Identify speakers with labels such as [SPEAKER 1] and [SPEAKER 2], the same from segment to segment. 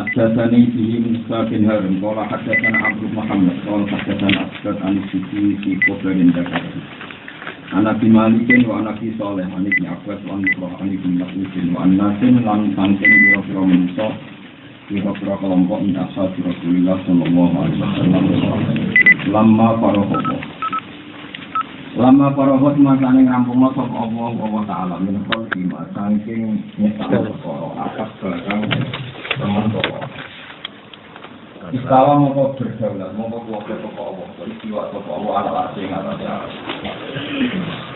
[SPEAKER 1] حدثني به موسى بن هارون قال حدثنا عبد محمد قال حدثنا أسكت عن السكي في كفر ذكره عن أبي مالك وعن أبي صالح عن ابن عباس وعن مصرح عن ابن مسعود وعن ناس لم تنتم برسول موسى برسول kelompok من أصحاب رسول الله صلى الله عليه وسلم lama parahat masane ngrampunga sapa Allah taala menika lima saking nyesal perkara akas barang teman-teman. Istawa mongko berdaulat mongko kuwate sapa Allah istiwa sapa Allah ala asing atase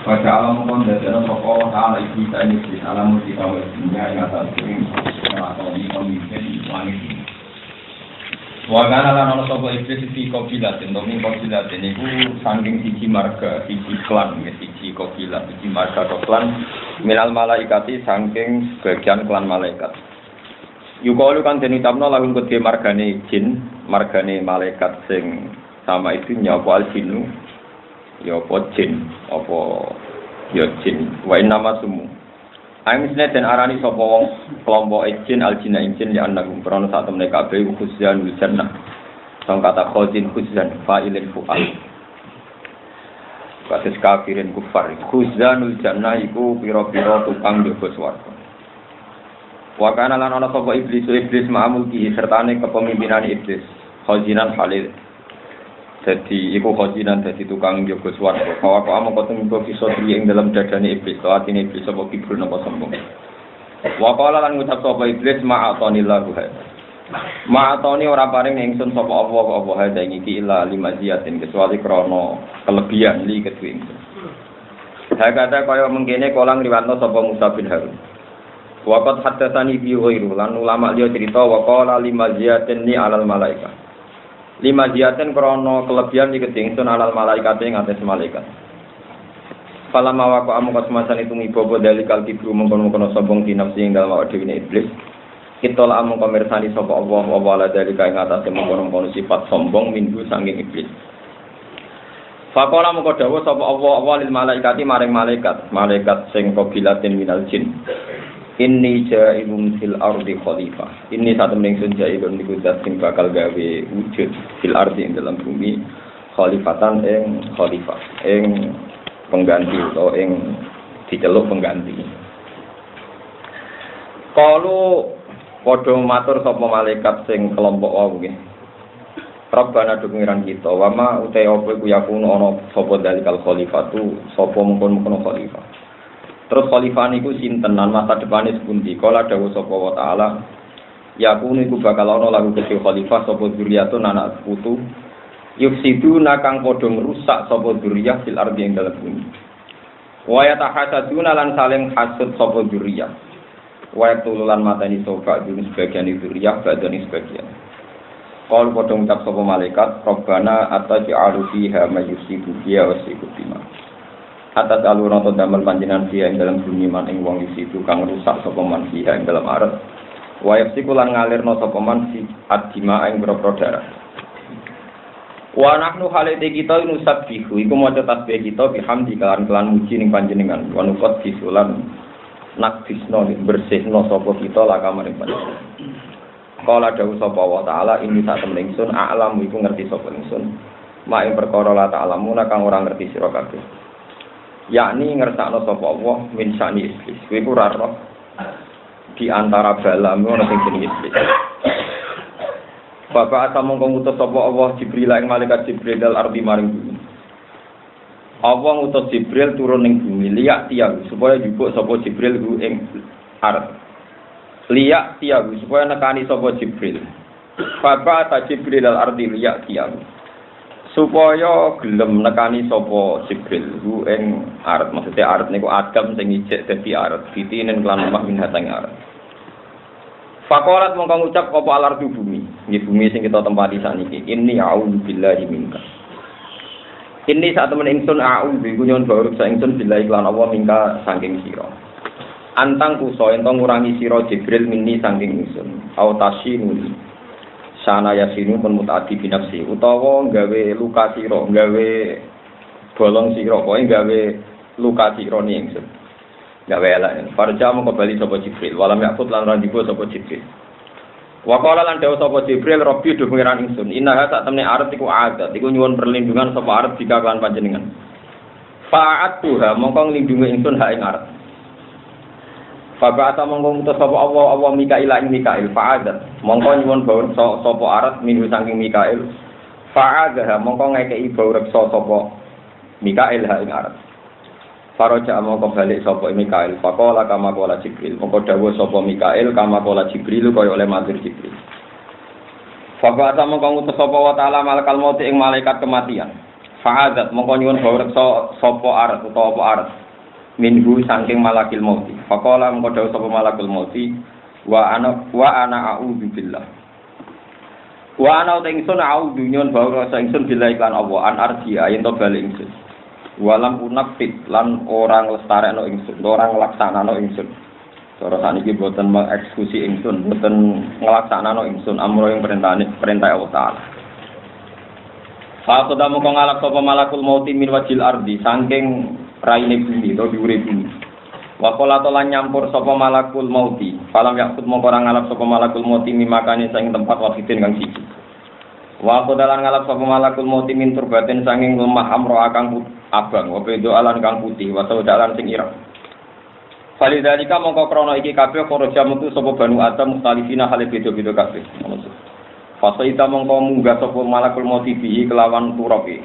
[SPEAKER 1] pada alam mongko dadane sapa Allah taala iki tani alam iki kawis dunya ing atase atau di pemimpin wanita. Wagana lan ana sapa iblis iki kabilat entuk kabilat niku saking siji marga siji klan siji kabilat siji marga klan minal malaikati saking bagian klan malaikat. Yukalu kan den utamna lagun kedhe margane jin margane malaikat sing sama itu nyapa al-jinnu ya apa jin apa ya jin wa nama sumu. Amisne den arani sapa wong kelompok jin aljina jin ya annahum krana sak temne kabeh khuzan jannah. Sang kata khazin khuzan fa'ilin fu'al. Kados kafirin kufar. Khuzanul jannah iku pira-pira tukang jaga swarga. Wa kana lan ana sapa iblis ma'amul ki sertane kepemimpinan iblis. Khazinan halil. Jadi iku khazinan dadi tukang jaga swarga. Kawa kok amung ketemu bisa ing dalam dadane iblis, atine iblis apa kibur napa sombong. Wa qala lan ngucap sapa iblis ma'atani lahu. Ma'atani ora paring ingsun sapa apa hadza iki illa limaziyatin kecuali krana kelebihan li kedue ingsun. Hakata kaya mengkene kolang riwayatno sapa Musa bin Harun. Wa qad haddatsani bi ghairu lan ulama liya cerita wa qala limaziyatin ni alal malaikah. Lima jiaten krono kelebihan di ingsun alal malaikat ing atas malaikat. Fala mawako amu kasmasan itu mibobo dalikal kibru mengkono-kono sombong di nafsi ing dalem awake dhewe iblis. Kitol amu komersani sapa Allah wa wala dalika ing atas mengkono-kono sifat sombong minggu saking iblis. Faqala mengko dawuh sapa Allah lil malaikati maring malaikat sing qabilatin minal jin. Inni ja'ilun fil ardi khalifah. Ini satu ningsun ja'ilun niku zat sing bakal gawe wujud fil ardi ing dalam bumi khalifatan ing khalifah ing pengganti utawa ing diceluk pengganti. Kalau padha matur sapa malaikat sing kelompok wau nggih. Rabbana pengiran kita wa ma utai apa iku yakun ana sapa dalikal khalifatu sapa mungkon-mungkon khalifah. Terus khalifah niku sinten lan masa depane sepundi? Kala dawuh sapa wa taala, yakune iku bakal ana lagu kedhe khalifah sapa dzurriyatun anak putu. Yufsiduna kang padha ngrusak sapa dzurriyah fil ardi ing dalem bumi. Wa yatahasaduna lan saling hasud sapa dzurriyah. Wa yaqtululan matani sapa dene sebagian dzurriyah badani sebagian. Kala padha ngucap sapa malaikat, Rabbana ataj'alu fiha may yusibu biya wa sikubima. Atas alur atau damel panjenengan dia ing dalam bumi man ing wong isi itu kang rusak sapa man dia ing dalam aret wayap sikulan ngalirno sapa man si adima ing boro darah wa nahnu halate kita nusabbihu iku maca tasbih kita bihamdi kelan muji ning panjenengan wa nufat bisulan nakdisno bersihno sapa kita lakamaring panjenengan kala dawuh sapa wa taala ini sak temen ingsun a'lam iku ngerti sapa ingsun mak ing perkara la ta'lamuna kang ora ngerti sira kabeh yakni ngersakno sapa Allah min sani iblis. Kuwi ora roh di antara balamu ana sing jenenge iblis. Bapak asa mongko ngutus sapa Allah Jibril ing malaikat Jibril dal ardi maring bumi. Allah ngutus Jibril turun ning bumi liyak tiang supaya jupuk sapa Jibril ku ing ard. Liyak tiang supaya nekani sapa Jibril. Bapak asa Jibril dal ardi liyak tiang. Supaya gelem nekani sapa Jibril ku ing aret maksudnya aret niku Adam sing ijek dadi aret ditinen kelan lemah min hatang aret. Faqalat mongko ngucap apa alardu bumi nggih bumi sing kita tempati saniki inni a'udzu billahi minka. Inni sak temen ingsun a'udzu iku nyon baruk sak ingsun billahi lan Allah mingka saking sira. Antang kuso ento ngurangi sira Jibril minni saking ingsun. Au tasyinuni sana yasinu pun mutadi binafsi utawa gawe luka sira gawe bolong sira kowe gawe luka sira ni ingsun gawe elek farja mongko bali sapa Jibril walam yakut lan ra dibo sapa Jibril Wa qala lan dawuh sapa Jibril Rabbi do pengiran ingsun innaha sak temne arep iku adat iku nyuwun perlindungan sapa arep jika kan panjenengan fa'atuha mongko nglindungi ingsun hak ing arep Fabata mongko ngutus sapa Allah Mikail ing Mikail fa'adat mongko nyuwun bawur sapa arep minu saking Mikail fa'adaha mongko ngekeki bawur sapa Mikail hak ing arep Faraja mongko balik sapa Mikail faqala kama qala Jibril mongko dawuh sapa Mikail kama qala Jibril kaya oleh matur Jibril Fabata mongko ngutus sapa wa ta'ala malakal maut ing malaikat kematian fa'adat mongko nyuwun bawur sapa arep utawa apa arep minhu saking malakil mauti faqala mongko dawuh sapa malakul mauti wa ana a'udzu billah wa ana ingsun a'udzu nyon bahwa ingsun billah iklan Allah an arji yen to bali ingsun walam unafit lan orang lestarekno ingsun orang nglaksanano ingsun cara saniki boten mengeksekusi ingsun boten nglaksanano ingsun amro yang perintah Allah taala Fa qadamu kang ngalap sapa malakul mauti min wajil ardi saking raine bumi to diure bumi. Wa qala lan nyampur sapa malakul mauti. Falam yakut mongko ora ngalap sapa malakul mauti mimakane saking tempat wafidin kang siji. Wa qadalan ngalap sapa malakul mauti min turbatin saking lemah amro akang abang wa bedo alan kang putih wa saudalan sing ireng. Falidalika mongko krana iki kabeh karaja metu sapa Banu Adam mustalifina hale beda-beda kabeh. Fasaita mongko munggah sapa malakul mauti bihi kelawan turabi.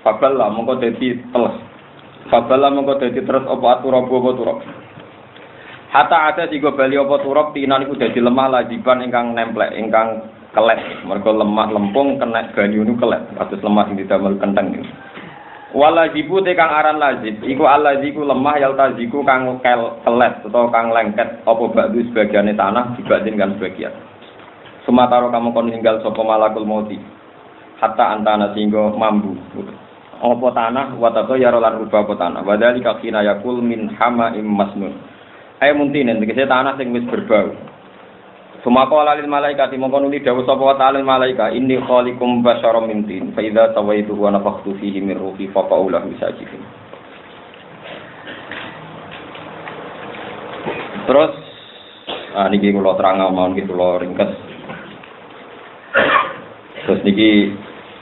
[SPEAKER 1] Faballa mongko dadi teles. Faballa mongko dadi terus apa turab apa turab. Hatta ada tiga bali apa turab tinan iku dadi lemah lajiban ingkang nemplek ingkang kelet. Mergo lemah lempung kena banyu niku kelet. Kados lemah sing didamel kenteng niku. Walajibu te kang aran lazib iku allaziku lemah yaltaziku kang kelet utawa kang lengket apa bakdu sebagiane tanah dibanding kan sebagian. Sumataro kamu kon ninggal sapa malakul mauti hatta antana singgo mambu apa tanah watato ya rolan rubah apa tanah wadali kakina yakul min hamaim masnun ay muntinen tegese tanah sing wis berbau sumaqala lil malaikati mongko nuli dawuh sapa wa ta'ala malaika inni khaliqum basyaram min tin fa idza tawaitu wa nafakhtu fihi min ruhi fa qaulahu sajidin terus niki kula terang mawon iki kula ringkes. Terus niki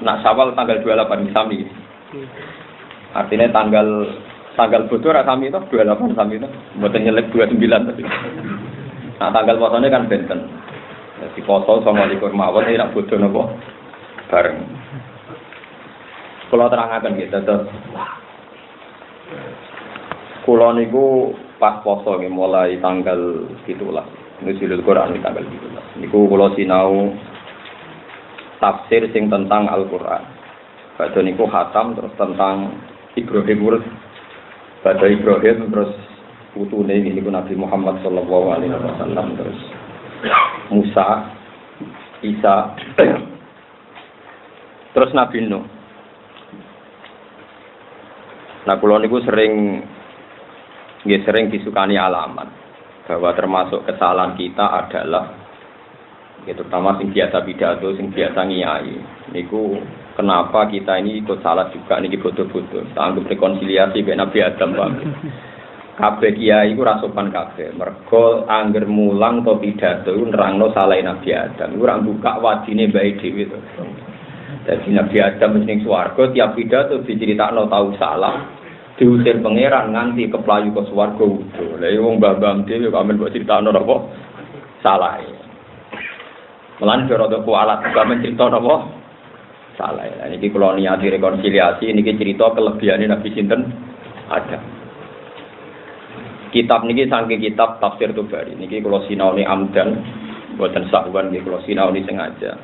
[SPEAKER 1] nak Syawal tanggal 28 sami. Artinya tanggal bodoh ra sami to 28 sami to. Mboten nyelip 29 tapi. Nah tanggal posone kan benten. Dadi poso sama likur mawon ora bodoh napa bareng. Kula terangaken gitu terus. Kula niku pas poso nggih mulai tanggal 17. Nusilul Quran tanggal 17. Niku kula sinau tafsir sing tentang Al-Qur'an. Badhe niku khatam terus tentang Ibrahim urus. Badhe Ibrahim terus putune niku Nabi Muhammad sallallahu alaihi wasallam terus Musa, Isa, terus Nabi Nuh. Nah kula niku sering disukani alamat bahwa termasuk kesalahan kita adalah terutama sing biasa pidato, sing biasa ngiyai. Niku kenapa kita ini ikut salah juga niki bodoh-bodoh. Anggap rekonsiliasi ben Nabi Adam Pak. Kabeh kiai iku rasopan kabeh. Mergo angger mulang to pidato nerangno salah Nabi Adam. Iku ora buka wadine bae dhewe to. Dadi Nabi Adam ning swarga tiap pidato diceritakno tau salah. Diusir pangeran nganti keplayu ke swarga udo. Lah wong mbah-mbah dhewe kok amen mbok critakno apa salah. Melan rada kualat juga mencerita napa salah. Niki kula niati rekonsiliasi niki cerita kelebihane Nabi sinten ada. Kitab niki saking kitab Tafsir Tobari niki kula sinaoni amdan boten sahwan niki kula sinaoni sengaja.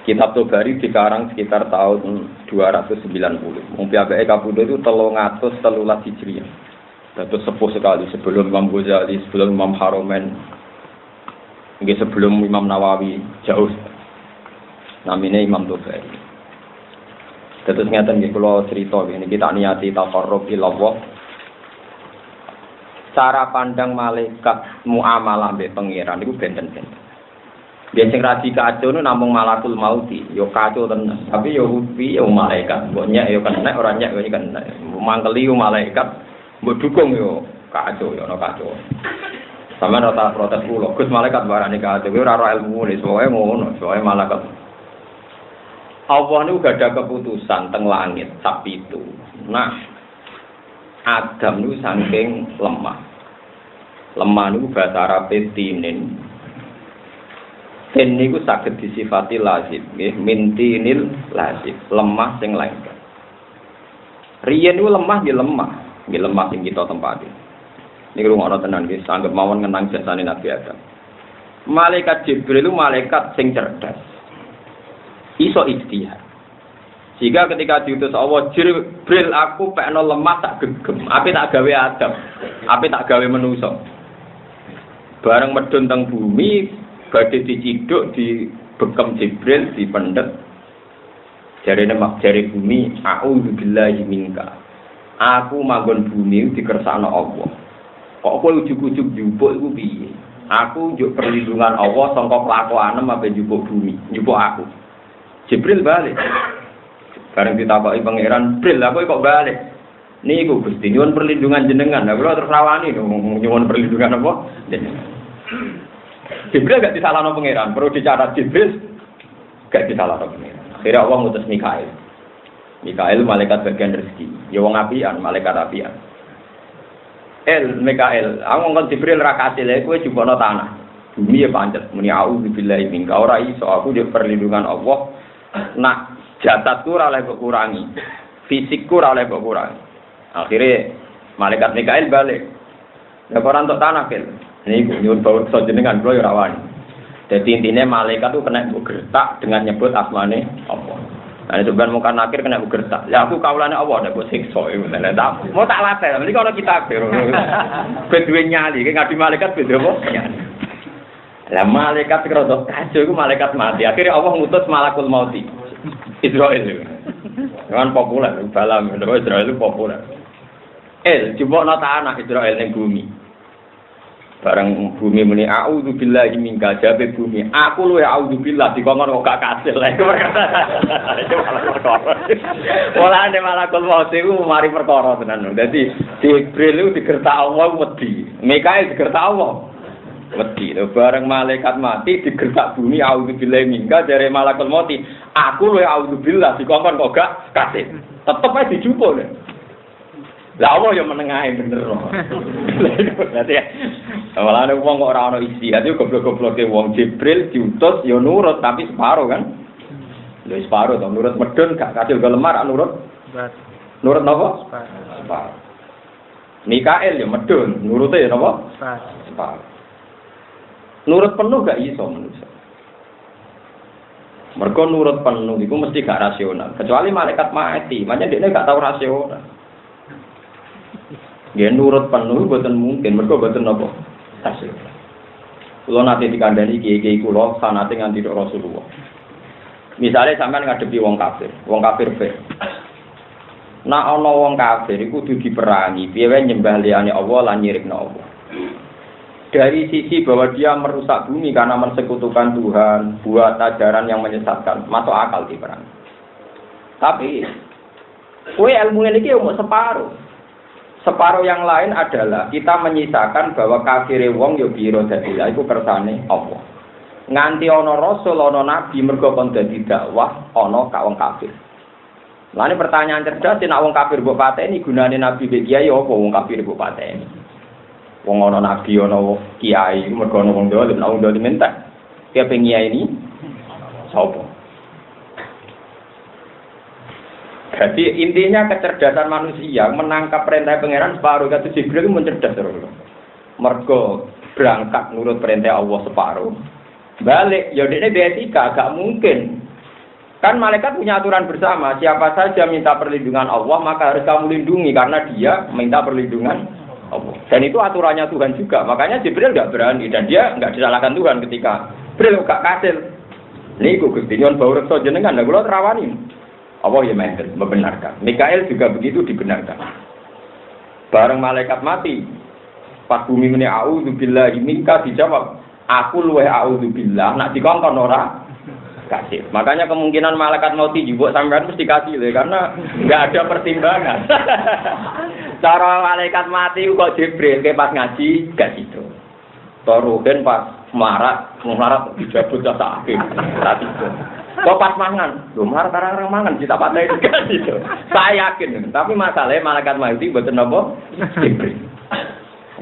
[SPEAKER 1] Kitab Tobari dikarang sekitar tahun 290. Mung piyambake kapundhut itu 313 Hijriah. Dados sepuh sekali sebelum Imam Ghazali, sebelum Imam Haromen. Nggih sebelum Imam Nawawi jauh namine Imam Tobari. Terus ngeten nggih kula crita niki kita niati taqarrub ila Allah. Cara pandang malaikat muamalah mbek pangeran niku benten-benten. Biyen sing radi kacau nu namung malakul mauti, yo kacau tenan. Tapi yo hupi yo malaikat, mbok nyek yo kena ora nyek yo kena. Mangkeli yo malaikat, mbok dukung yo kacau yo ana kacau. Sama rata protes kula, Gus malaikat barani kate kowe ora ilmu ne, soe ngono, soe malaikat. Allah niku gak ada keputusan teng langit tapi itu. Nah, Adam niku saking lemah. Lemah niku bahasa Arab tinin. Tin niku saged disifati lazim, nggih, mintinil lazim, lemah sing lengket. Riyen niku lemah nggih lemah sing kita tempati. Niku ngono tenan nggih, sanggep mawon ngenang jasane Nabi Adam. Malaikat Jibril itu malaikat sing cerdas. Iso ijtihad. Jika ketika diutus Allah, Jibril aku pekno lemah tak gegem, ape tak gawe Adam, ape tak gawe manusa. Bareng medun teng bumi, badhe diciduk di bekem Jibril dipendet. Jarene mak jare bumi, a'udzubillahi minka. Aku manggon bumi dikersakno Allah. Kok kowe ujug-ujug njupuk iku piye? Aku njuk perlindungan Allah saka kelakuanem ape njupuk bumi, njupuk aku. Jibril balik. Bareng ditakoki pangeran, "Jibril, aku kok balik?" Niku Gusti nyuwun perlindungan jenengan. Lah kula terus rawani nyuwun perlindungan apa? Jenengan. Jibril gak disalahno pangeran, perlu dicatat Jibril gak disalahno pangeran. Akhirnya Allah ngutus Mikail. Mikail malaikat bagian rezeki. Ya wong apian, malaikat apian. Mikail, aku ngomong Jibril ra kasil kowe jupukno tanah. Bumi ya pancet muni auzubillahi minka ora iso aku yo perlindungan Allah. Nak jasadku ora oleh kok kurangi. Fisikku ora oleh kok kurangi. Akhirnya malaikat Mikail balik. Ya ora entuk tanah kel. Niku nyuwun bawur jenengan kula yo ora wani. Dadi intine malaikat itu kena gertak dengan nyebut asmane Allah. Nah, sebenarnya muka nakir kena gertak. Ya aku kaulane Allah nek kok siksa iku tenan. Mau tak latih, mriki ana kitab. Ben duwe nyali, ngadi malaikat beda apa? Nyali. Lah malaikat karo kacau iku malaikat mati. Akhirnya Allah ngutus malakul mauti. Israel. Kan populer, balam Israel itu populer. Jupukno tanah Israel ning bumi. Bareng bumi muni a'udzubillahi minka jabe bumi. Aku luwe a'udzubillah dikongkon kok gak kasil. Iku perkara. Wala nek malakul maut iku mari perkara tenan. Dadi Jibril iku digertak Allah wedi. Mikail digertak Allah wedi. Bareng malaikat mati digertak bumi a'udzubillahi minka jare malakul maut. Aku luwe a'udzubillah dikongkon kok gak kasil. Tetep ae dijupuk. Lah Allah yo menengahe bener. Berarti ya. Walane wong kok ora ana isi, ati goblok-gobloke wong Jibril diutus yo nurut tapi separo kan. Lha separo to nurut medun gak kasil go lemar nurut. Nurut napa? Separo. Mikail yo medun, nurute yo napa? Separo. Nurut penuh gak iso manusa. Mergo nurut penuh iku mesti gak rasional, kecuali malaikat mati, makanya dekne gak tau rasional. Ya nurut penuh boten mungkin, mergo boten napa? Hasil. Kula nate dikandani kiai-kiai kula sanate nganti Rasulullah. Misale sampean ngadepi wong kafir be. Nek ana wong kafir iku kudu diperangi, piye wae nyembah liyane Allah lan nyirikno Allah. Dari sisi bahwa dia merusak bumi karena mensekutukan Tuhan, buat ajaran yang menyesatkan, masuk akal diperangi. Tapi kowe ilmu iki umur separuh. Separuh yang lain adalah kita menyisakan bahwa kafire wong yo biro dadi iku kersane Allah. Nganti ana rasul ana nabi mergo kon dadi dakwah ana ka wong kafir. Lane pertanyaan cerdas nek wong kafir mbok pateni gunane nabi be kiai apa wong kafir mbok pateni. Wong ana nabi ana kiai mergo ana wong dolim nek wong dolim mentak. Ki pengiai ini sapa? Jadi intinya kecerdasan manusia menangkap perintah pangeran separuh kata Jibril itu mencerdas terus. Mergo berangkat nurut perintah Allah separuh. Balik ya dekne etika gak mungkin. Kan malaikat punya aturan bersama, siapa saja minta perlindungan Allah maka harus kamu lindungi karena dia minta perlindungan Allah. Dan itu aturannya Tuhan juga. Makanya Jibril gak berani dan dia gak disalahkan Tuhan ketika Jibril gak kasil. Niku Gusti nyuwun bau reksa jenengan lha kula terawani. Allah ya membenarkan. Mikail juga begitu dibenarkan. Bareng malaikat mati, pas bumi muni a'udzubillahi minka dijawab, aku luweh a'udzubillah, nak dikongkon ora kasih. Makanya kemungkinan malaikat mati juga sampean mesti kasih le karena enggak ada pertimbangan. Cara malaikat mati kok Jibril ke pas ngaji gak gitu. Toruhen pas melarat dijabut jasa akhir. Tadi itu. Kok pas mangan? Loh, melarat orang mangan, kita patah itu kan itu. Saya yakin. Tapi masalahnya malaikat mati buatan apa? Jibril.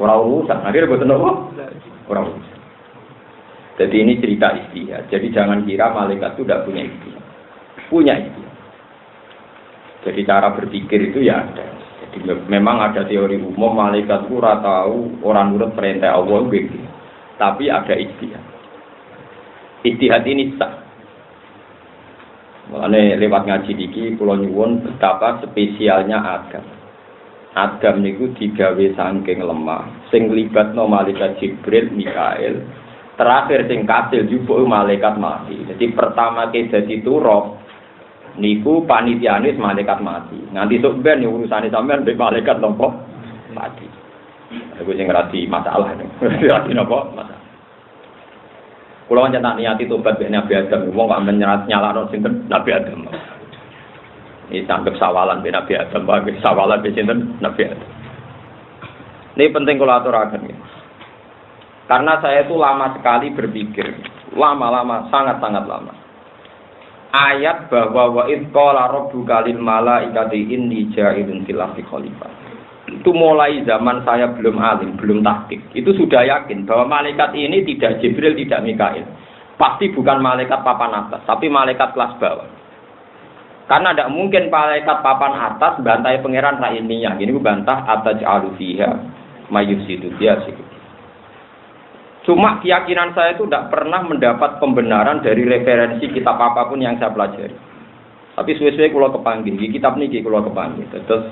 [SPEAKER 1] Orang urusan. Akhirnya buatan apa? Orang urusan. Jadi ini cerita istihad. Jadi jangan kira malaikat itu tidak punya istihad. Punya istihad. Jadi cara berpikir itu ya ada. Jadi memang ada teori umum malaikat itu tahu orang nurut perintah Allah begitu. Tapi ada ijtihad. Ijtihad ini sah. Mulane lewat ngaji niki kula nyuwun betapa spesialnya Adam. Adam niku digawe saking lemah, sing libatno malaikat Jibril, Mikail, terakhir sing kasil jupuk malaikat mati. Jadi pertama ke dadi turab niku panitiane malaikat mati. Nganti sok ben urusane sampean mbek malaikat nopo mati. Aku sing ngerti masalah niku. Ngerti napa masalah. Kula nyentak niati tobat mbek Nabi Adam, wong kok nyalano sinten Nabi Adam. Ini tanggap sawalan mbek Nabi Adam, bagi sawalan mbek sinten Nabi Adam. Ini penting kula aturaken. Karena saya itu lama sekali berpikir, lama-lama, sangat-sangat lama. Ayat bahwa wa id qala rabbuka lil malaikati inni ja'ilun fil ardi khalifah. Itu mulai zaman saya belum alim, belum tahqiq. Itu sudah yakin bahwa malaikat ini tidak Jibril, tidak Mikail. Pasti bukan malaikat papan atas, tapi malaikat kelas bawah. Karena tidak mungkin malaikat papan atas bantai pangeran raininya. Ini bantah ataj'alu fiha mayyusidu biasiku. Cuma keyakinan saya itu tidak pernah mendapat pembenaran dari referensi kitab apapun yang saya pelajari. Tapi suwe-suwe kula kepanggih, di kitab niki kula kepanggih. Terus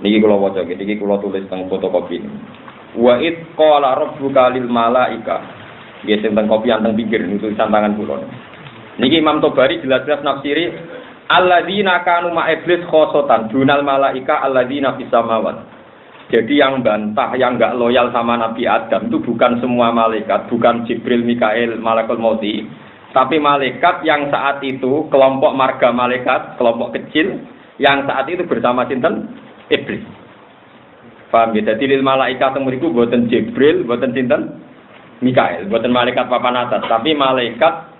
[SPEAKER 1] niki kula waca, niki kula tulis teng fotokopi ini. Wa id qala rabbuka lil malaika. Nggih teng kopi teng pinggir niku tulisan tangan kula. Niki Imam Tobari jelas-jelas nafsiri alladzina kanu ma iblis khosotan dunal malaika alladzina fis samawat. Jadi yang bantah, yang enggak loyal sama Nabi Adam itu bukan semua malaikat, bukan Jibril, Mikail, Malakul Mauti, tapi malaikat yang saat itu kelompok marga malaikat, kelompok kecil yang saat itu bersama sinten iblis. Paham ya? Jadi lil malaikat mriku boten Jibril, boten sinten Mikail, boten malaikat papan atas, tapi malaikat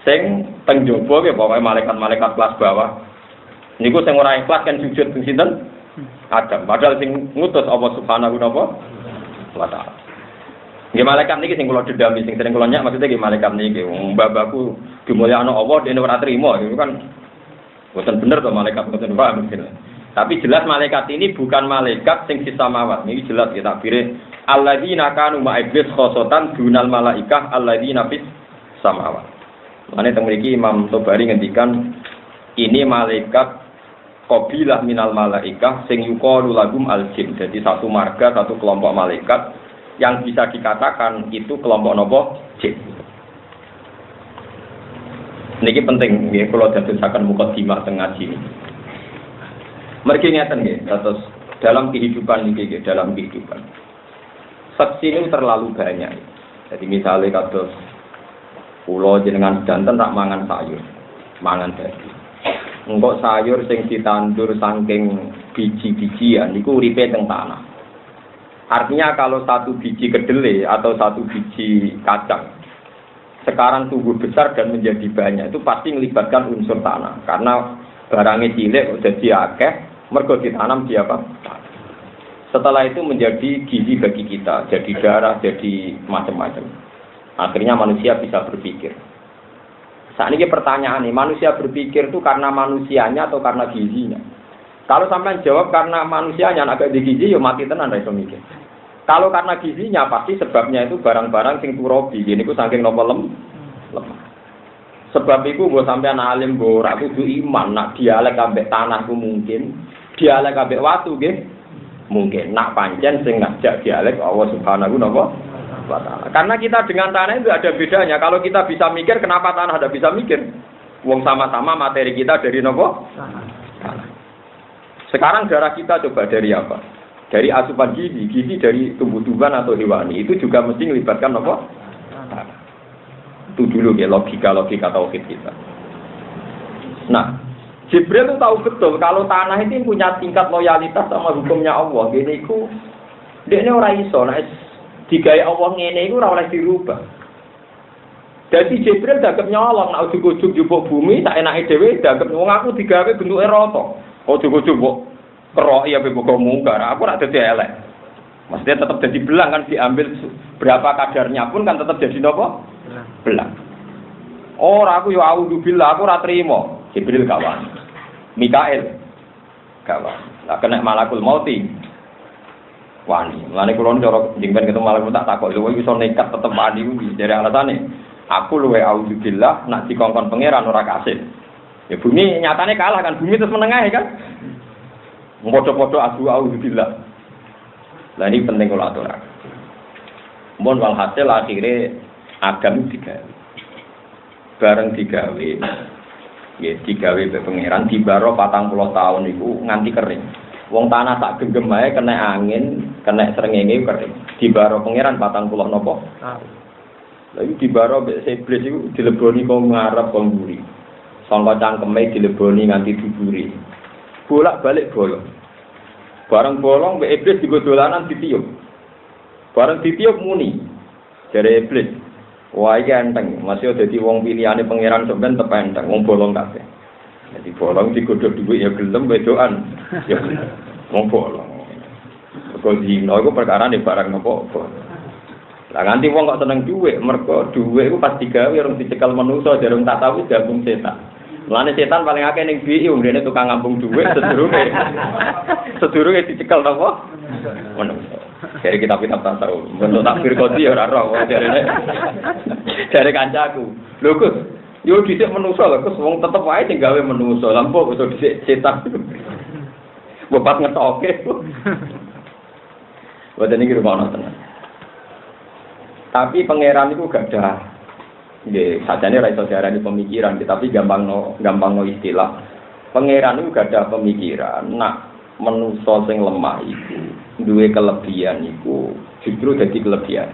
[SPEAKER 1] sing teng jaba ya pokoke malaikat-malaikat kelas bawah. Niku sing ora ikhlas kan sujud teng sinten Adam. Padahal sing ngutus Allah Subhanahu wa taala. Nggih malaikat niki sing kula dedami sing sering kula nyak maksudnya nggih malaikat niki wong mbah-mbahku dimulyakno Allah dene ora trima itu kan boten bener to malaikat boten paham mungkin. Tapi jelas malaikat ini bukan malaikat sing sisamawat. Niki jelas kita takbire alladzina kanu ma'iblis khosotan dunal malaikah alladzina fis samawat. Mane teng mriki Imam Tobari ngendikan ini malaikat qabilah minal malaikah sing yuqalu lagum al-jin. Jadi satu marga, satu kelompok malaikat yang bisa dikatakan itu kelompok nopo jin. Niki penting nggih kula dadosaken mukadimah teng ngaji niki. Mergi ngeten nggih, terus dalam kehidupan niki nggih, dalam kehidupan. Saksi ini terlalu banyak. Jadi misalnya kados kula jenengan danten rak mangan sayur, mangan daging. Engkok sayur sing ditandur saking biji-bijian niku uripe teng tanah. Artinya kalau satu biji kedelai atau satu biji kacang sekarang tumbuh besar dan menjadi banyak itu pasti melibatkan unsur tanah karena barangnya cilik jadi akeh mergo ditanam di apa? Setelah itu menjadi gizi bagi kita, jadi darah, jadi macam-macam. Akhirnya manusia bisa berpikir. Saat ini pertanyaan nih, manusia berpikir itu karena manusianya atau karena gizinya? Kalau sampai jawab karena manusianya, agak di gizi, ya mati tenan, iso mikir. Kalau karena gizinya, pasti sebabnya itu barang-barang sing turobi, gini ku saking nopo lemah. Sebab itu gue sampai alim gue ragu iman, nak dialek ambek tanah ku mungkin, dialek ambek watu gitu, mungkin. Nak pancen sing ngajak dialek Allah Subhanahu wa taala. Karena kita dengan tanah itu ada bedanya. Kalau kita bisa mikir, kenapa tanah ada bisa mikir? Wong sama-sama materi kita dari nopo? Tanah. Sekarang darah kita coba dari apa? Dari asupan gizi dari tumbuh-tumbuhan atau hewani. Itu juga mesti melibatkan nopo? Tanah. Itu dulu ya logika tauhid kita. Nah, Jibril itu tahu betul kalau tanah itu punya tingkat loyalitas sama hukumnya Allah. Gini ku, dia ini orang iso, digawe Allah ngene iku ora oleh dirubah. Jadi Jibril dianggap nyolong, nek ujug-ujug jupuk bumi, tak enake dhewe dianggap wong aku digawe bentuke rata. Ujug-ujug kok kerok ya bebo mungkar, aku ora dadi elek. Maksudnya tetap jadi belang kan diambil berapa kadarnya pun kan tetap jadi napa? Belang. Ora aku yo auzubillah, aku ora trimo. Jibril kawan. Mikail kawan. Lah kena malakul mauti. Wani. Lane kula cara jengben ketemu malakul tak takok, lho iso nekat tetep wani kuwi dari alasane. Aku luwe auzubillah nak dikongkon pangeran ora kasil. Ya bumi nyatane kalah kan, bumi terus menengah kan. Podo-podo adu auzubillah. Lah ini penting kalau aturan. Mohon walhasil akhirnya agam digawe. Bareng digawe. Ya digawe be pangeran dibaro 40 tahun itu nganti kering. Wong tanah tak genggam ae kena angin, kena srengenge kering. Dibaro pangeran 40 nopo? Lagi dibaro be iblis iku dileboni kok ngarep kok mburi. Sangka cangkeme dileboni nganti duburi. Bolak-balik bolong. Bareng bolong be iblis digo dolanan ditiup. Bareng ditiup muni. Jare iblis, wah iki enteng, masih dadi wong pilihane pangeran sampean tep enteng, wong bolong kabeh. Jadi bolong digodhog dhuwit ya gelem wedokan. Ya wong bolong. Kok dino iku perkarane barang apa-apa. Lah nganti wong kok seneng dhuwit, mergo dhuwit iku pas digawe urung dicekel manusa, jarung tak tahu gabung setan. Mulane setan paling akeh ning BI umrene tukang ngambung dhuwit sedurunge dicekel napa? Manusa. Dari kitab-kitab tasawuf, bentuk takbir qadi ora roh jarene. Jare kancaku. Lho Gus, yo dhisik manusa lho, Gus wong tetep wae sing gawe manusa. Lah mbok iso dhisik setan. Bapak ngetoke. Wadah niki rumono tenan. Tapi pangeran itu gak ada, sajane ra iso diarani pemikiran, tapi gampang no istilah. Pangeran itu gak ada pemikiran. Nak manusa sing lemah itu, duwe kelebihan itu justru jadi kelebihan.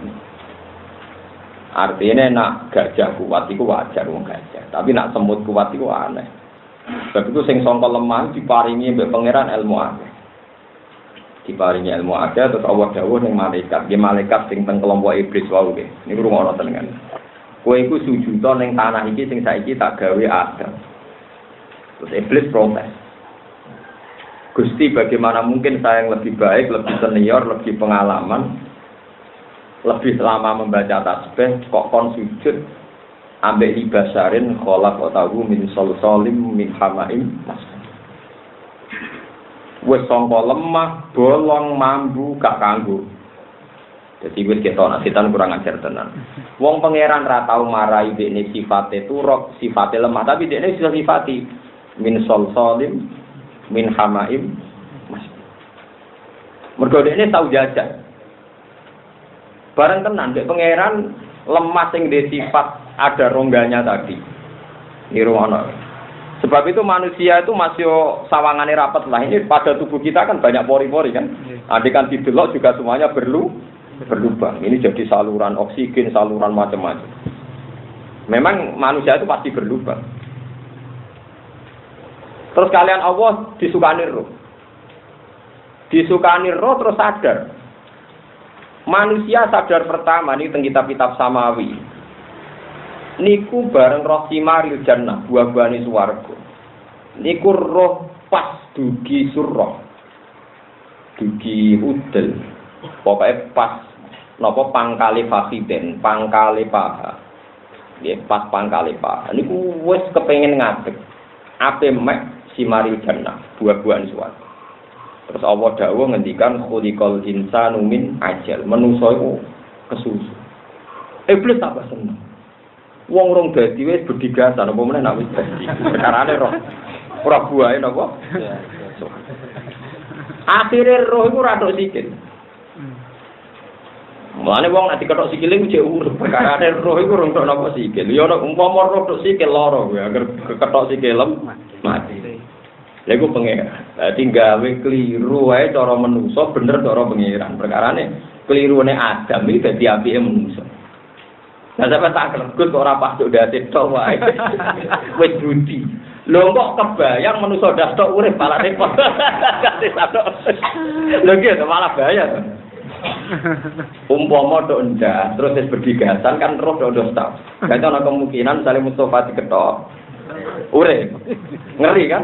[SPEAKER 1] Artinya nak gajah kuat itu wajar wong gajah, tapi nak semut kuat itu aneh. Sebab itu sing sangka lemah diparingi mbek pangeran ilmu akeh. Diparingi ilmu akeh terus Allah dawuh ning malaikat, nggih malaikat sing teng kelompok iblis wae nggih. Niku rumono tenan. Kowe iku sujud ning tanah iki sing saiki tak gawe Adam. Terus iblis protes. Gusti, bagaimana mungkin saya yang lebih baik, lebih senior, lebih pengalaman, lebih lama membaca tasbih, kok kon sujud ambek libasarin kholaq otahu min solsolim min hamaim masjid. Wes sangka lemah, bolong, mambu, gak kanggo. Jadi wis ketok setan kurang ajar tenan. Wong pangeran ra tau marahi dekne sifate turok, sifate lemah, tapi dekne sudah sifati min solsolim min hamaim mas. Mergo dekne tau jajak. Bareng tenan dek pangeran lemah sing dhe sifat ada rongganya tadi. Nirono. Sebab itu manusia itu masih sawangane rapat lah. Ini pada tubuh kita kan banyak pori-pori kan. Andikan didelok juga semuanya berlubang. Ini jadi saluran oksigen, saluran macam-macam. Memang manusia itu pasti berlubang. Terus kalian Allah disukani roh. Disukani roh terus sadar. Manusia sadar pertama ini teng kitab-kitab samawi. Niku bareng roh simaril jannah, buah-buahane swarga. Niku roh pas dugi surah. Dugi udel. Pokoke pas napa pangkale fakhiden, pangkale paha. Nggih, pas pangkale paha. Niku wis kepengin ngadeg. Ape mek simaril jannah, buah-buahan swarga. Terus Allah dawuh ngendikan khuliqal insanu min ajal. Manusa iku kesusu. Iblis tak seneng. Wong rong dadi wis bedigasan apa meneh nek wis dadi. Perkarane roh. Ora buahe napa? Akhire roh iku ora tok sikil. Mulane wong nek diketok sikile ku jek urip. Perkarane roh iku rong tok napa sikil. Ya nek umpama roh tok sikil lara kuwi, agar ketok sikilem mati. Lha iku pengen. Dadi gawe kliru wae cara menungso bener cara pengiran. Perkarane klirune Adam iki dadi apike menungso. Nah, sampai tak kergut ora pas tok dadi tok wae. Wis budi. Lho kok kebayang manusa ndak tok urip malah repot. Lho iki malah bahaya to. Umpama tok ndak, terus wis berdigasan kan roh ndo staf. Gak ana kemungkinan saling Mustofa diketok. Urip. Ngeri kan?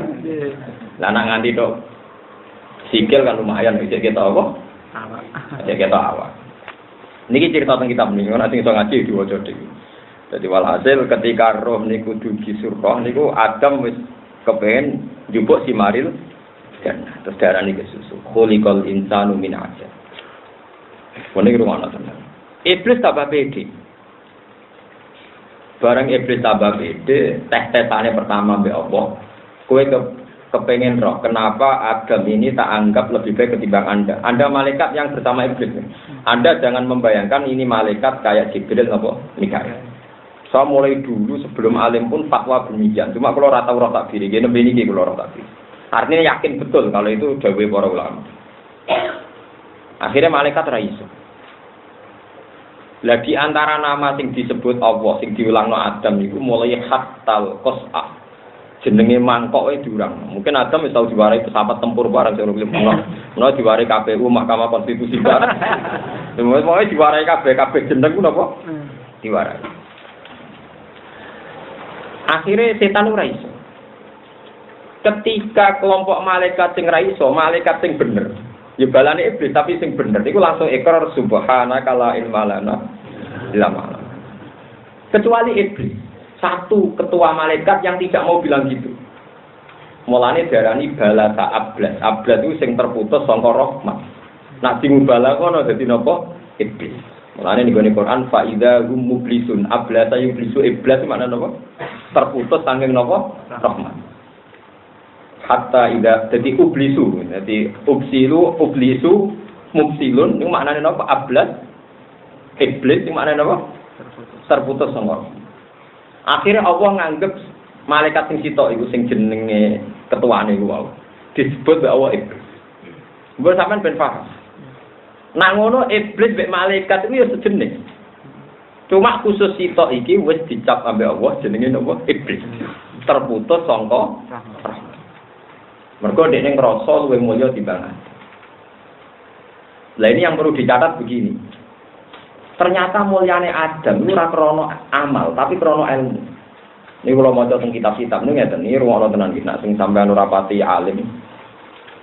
[SPEAKER 1] Lah nak nganti tok sikil kan lumayan bisa kita apa? Awak. Kita awak. Niki cerita tentang kitab niku nek sing iso ngaji diwaca dhewe. Dadi walhasil ketika roh niku dugi surga niku Adam wis kepengin njupuk si Maril dan terus darani kesusu. Khuliqal insanu min ajal. Wong iki rumono tenan. Iblis tambah pede. Barang iblis tambah pede, tes-tesane pertama mbek Allah. Kowe kepengen roh, kenapa Adam ini tak anggap lebih baik ketimbang Anda? Anda malaikat yang bersama iblis. Anda jangan membayangkan ini malaikat kayak Jibril apa Mikail. Saya mulai dulu sebelum alim pun fatwa demikian. Cuma kalau rata roh takdir, gini begini kalau roh takdir. Artinya yakin betul kalau itu dawuh para ulama. Akhirnya malaikat raiso. Lah di antara nama sing disebut Allah, sing diulangno Adam itu mulai hatal qas'ah. Jenenge mangkok wae diurang. Mungkin Adam wis tau diwarai pesawat tempur barang sing belum ono diwarai KPU Mahkamah Konstitusi barang. Semoga diwarai kabeh jeneng ku napa? Diwarai. Akhirnya setan ora iso. Ketika kelompok malaikat sing ra iso, malaikat sing bener. Ya balane iblis tapi sing bener niku langsung ikrar subhanaka la ilma lana illa ma. Kecuali iblis. Satu ketua malaikat yang tidak mau bilang gitu. Mulane darani balasa ablas. Ablas itu sing terputus saka rahmat. Nak dimubala kono dadi napa? Iblis. Mulane ning Quran fa idza hum mublisun ablasa yublisu iblis maknane napa? Terputus saking napa? Rahmat. Hatta idza dadi ublisu. Dadi ublisu mubsilun niku maknane napa? Ablas. Iblis niku maknane napa? Terputus saka rahmat. Akhirnya Allah nganggep malaikat sing sitok iku sing jenenge ketuane iku wae. Disebut bahwa iblis. Mbok sampean ben paham. Nang ngono iblis mek malaikat itu ya sejenis. Cuma khusus sitok iki wis dicap ambek Allah jenenge napa? Iblis. Terputus sangka rahmat. Mergo dekne ngrasa luwih mulya timbang. Lah ini yang perlu dicatat begini. Ternyata mulyane Adam itu ora krana amal, tapi krana ilmu. Ini kalau maca teng kitab-kitab niku ngeten, iki rumono tenan iki nek sing sampean ora pati alim.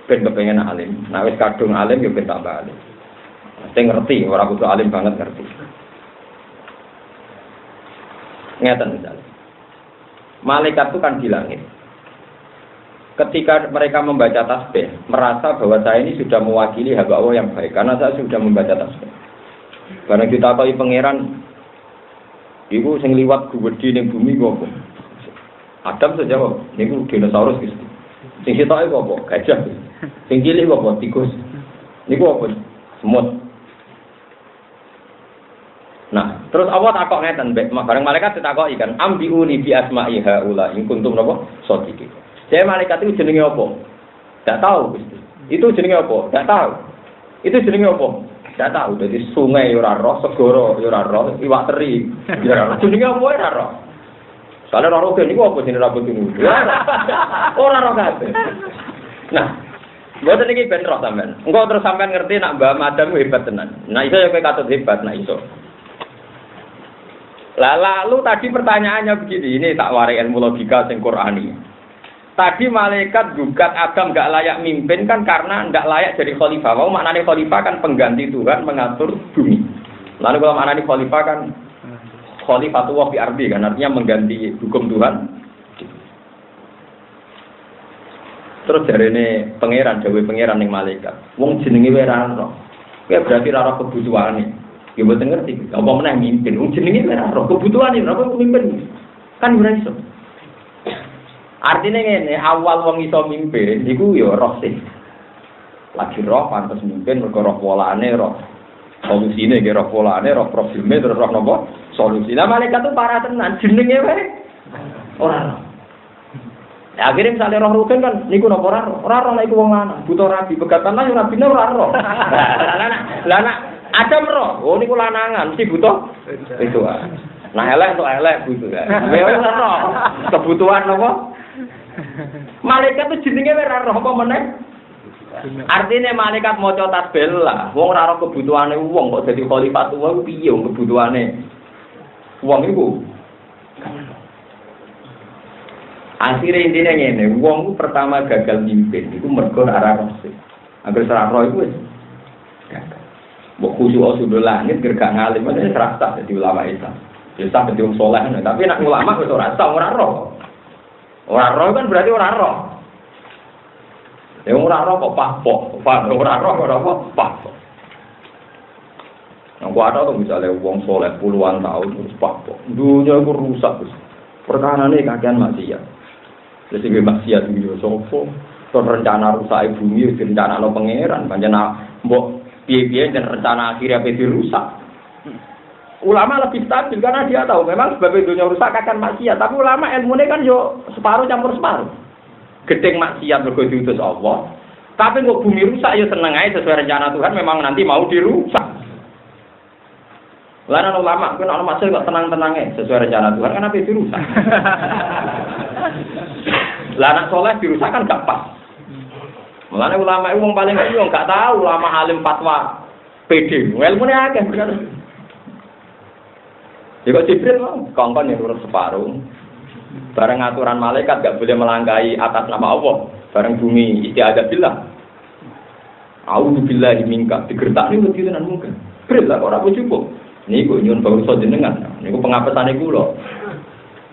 [SPEAKER 1] Ben kepengin alim. Nek wis kadung alim yo ben tambah alim. Sing ngerti, ora kudu alim banget ngerti. Ngeten misalnya. Malaikat itu kan di langit. Ketika mereka membaca tasbih, merasa bahwa saya ini sudah mewakili hamba Allah yang baik karena saya sudah membaca tasbih. Barang ditakoki pangeran, iku sing liwat gede ning bumi kok apa? Adam sejawab, niku dinosaurus Gusti. Sing sitoke kok apa? Gajah. Sing cilik kok apa? Tikus. Niku apa? Semut. Nah, terus Allah takok ngeten, bareng malaikat ditakoki kan, ambiuni bi asma'i haula in kuntum napa? Sadiqin. Saya malaikat itu jenenge apa? Enggak tahu Gusti. Itu jenenge apa? Enggak tahu. Itu jenenge apa? Tidak tahu, jadi sungai ora roh, segoro ora roh, iwak teri ora roh. Jenenge apa ora roh? Soale roh kene iku apa jenenge rambut ini? Ora roh kabeh. Nah, mboten iki ben roh sampean. Engko terus sampean ngerti nak Mbah Madam hebat tenan. Nah, iso ya kowe katut hebat, nah iso. Lah lalu tadi pertanyaannya begini, ini tak warai ilmu logika sing Qur'ani. Tadi malaikat gugat Adam enggak layak mimpin kan karena enggak layak jadi khalifah. Mau maknanya khalifah kan pengganti Tuhan mengatur bumi. Lalu kalau maknanya khalifah kan khalifatullah fi ardi kan artinya mengganti hukum Tuhan. Terus jarene pangeran, dawuh pangeran ning malaikat. Wong jenenge wae ra ono. Kuwi berarti ra ono kebutuhane. Ya mboten ngerti. Apa meneh mimpin? Wong jenenge wae ra ono kebutuhane, ora mimpin. Kan ora iso. Artinya ngene, awal wong iso mimpin iku ya roh sih. Lagi roh pantes mimpin mergo roh polane, roh solusine ge roh polane, roh probleme terus roh napa? Solusi. Lah malaikat itu parah tenan, jenenge wae ora roh. Ya akhirnya misalnya roh rugen kan niku napa ora roh? Ora roh nek iku wong lanang, buta rabi pegatan lan ora bine ora roh. Lah Adam roh, oh niku lanangan mesti buta. Itu. Nah elek untuk elek gitu kan. Wae ora roh. Kebutuhan napa? Malaikat itu jenenge ora roh apa meneh? Artinya malaikat maca tasbih lah. Wong ora ora kebutuhane wong kok dadi khalifatullah piye wong kebutuhane wong iku. Akhirnya intinya ngene, wong pertama gagal mimpin itu mergo ora roh. Agar ora roh iku wis gagal. Mbok khusyuk sudah langit gergak ngalim aja serasa dadi ulama Islam. Ya tak dadi wong saleh, tapi nek ulama wis ora tau ora roh. Ora roh kan berarti ora roh. Ya ora roh kok pakpok, ora roh apa pakpok. Nang ada tuh misalnya wong saleh puluhan tahun terus pakpok. Dunia iku rusak wis. Perkarane kakean maksiat. Terus iki maksiat iki yo sopo? Ton rencana rusak bumi yo direncanakno pangeran, pancen mbok piye-piye dan rencana akhirnya dirusak. Ulama lebih stabil karena dia tahu memang sebab dunia rusak akan maksiat, tapi ulama ilmunya kan yo separuh campur separuh. Gedeng maksiat mergo diutus Allah, tapi kok bumi rusak yo seneng ae sesuai rencana Tuhan memang nanti mau dirusak. Lalu ulama kan orang maksiat kok tenang-tenang sesuai rencana Tuhan kan apa dirusak. Lah anak soleh dirusak kan gak pas. Mulane ulama itu paling gak tahu ulama alim fatwa PD. Ilmune akeh bener. Jika Jibril kongkon yang urus separuh. Bareng aturan malaikat gak boleh melangkahi atas nama Allah. Bareng bumi istiadat billah. A'udzu billahi minka digertakne wedi tenan mungkin. Jibril lah ora cukup. Niku nyuwun bangsa jenengan. Niku pengapesane kula.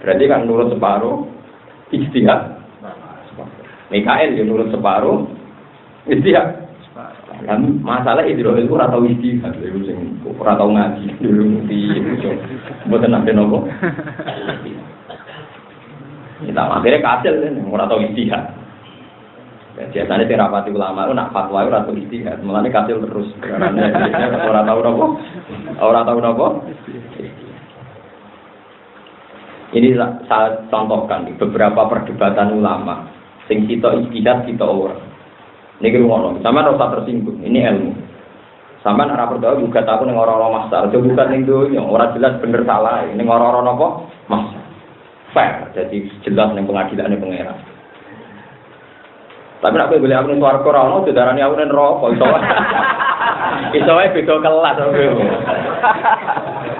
[SPEAKER 1] Berarti kan nurut separuh ijtihad. Mikael yang nurut separuh ijtihad. Kan masalah Israil itu ora tau ijtihad, lha sing ora tau ngaji dulu di mboten nate nopo. Kita akhirnya kasil kan ora tau ijtihad. Biasanya terapati ulama itu nak fatwa ora tau ijtihad, mulane kasil terus karena ora tau nopo. Ora tau nopo. Ini saya contohkan beberapa perdebatan ulama sing kita ijtihad kita ora. Niki ngono, sampean ora tersinggung. Ini ilmu. Sampean ora percaya juga aku ning ora-ora masal, aja bukan ning donya, ora jelas bener salah. Ning ora-ora napa? Mas. Fair, jadi jelas ning pengadilane pangeran. Tapi nek kowe golek aku ning swarga ora ono didarani aku ning neraka iso. Iso wae beda kelas kowe.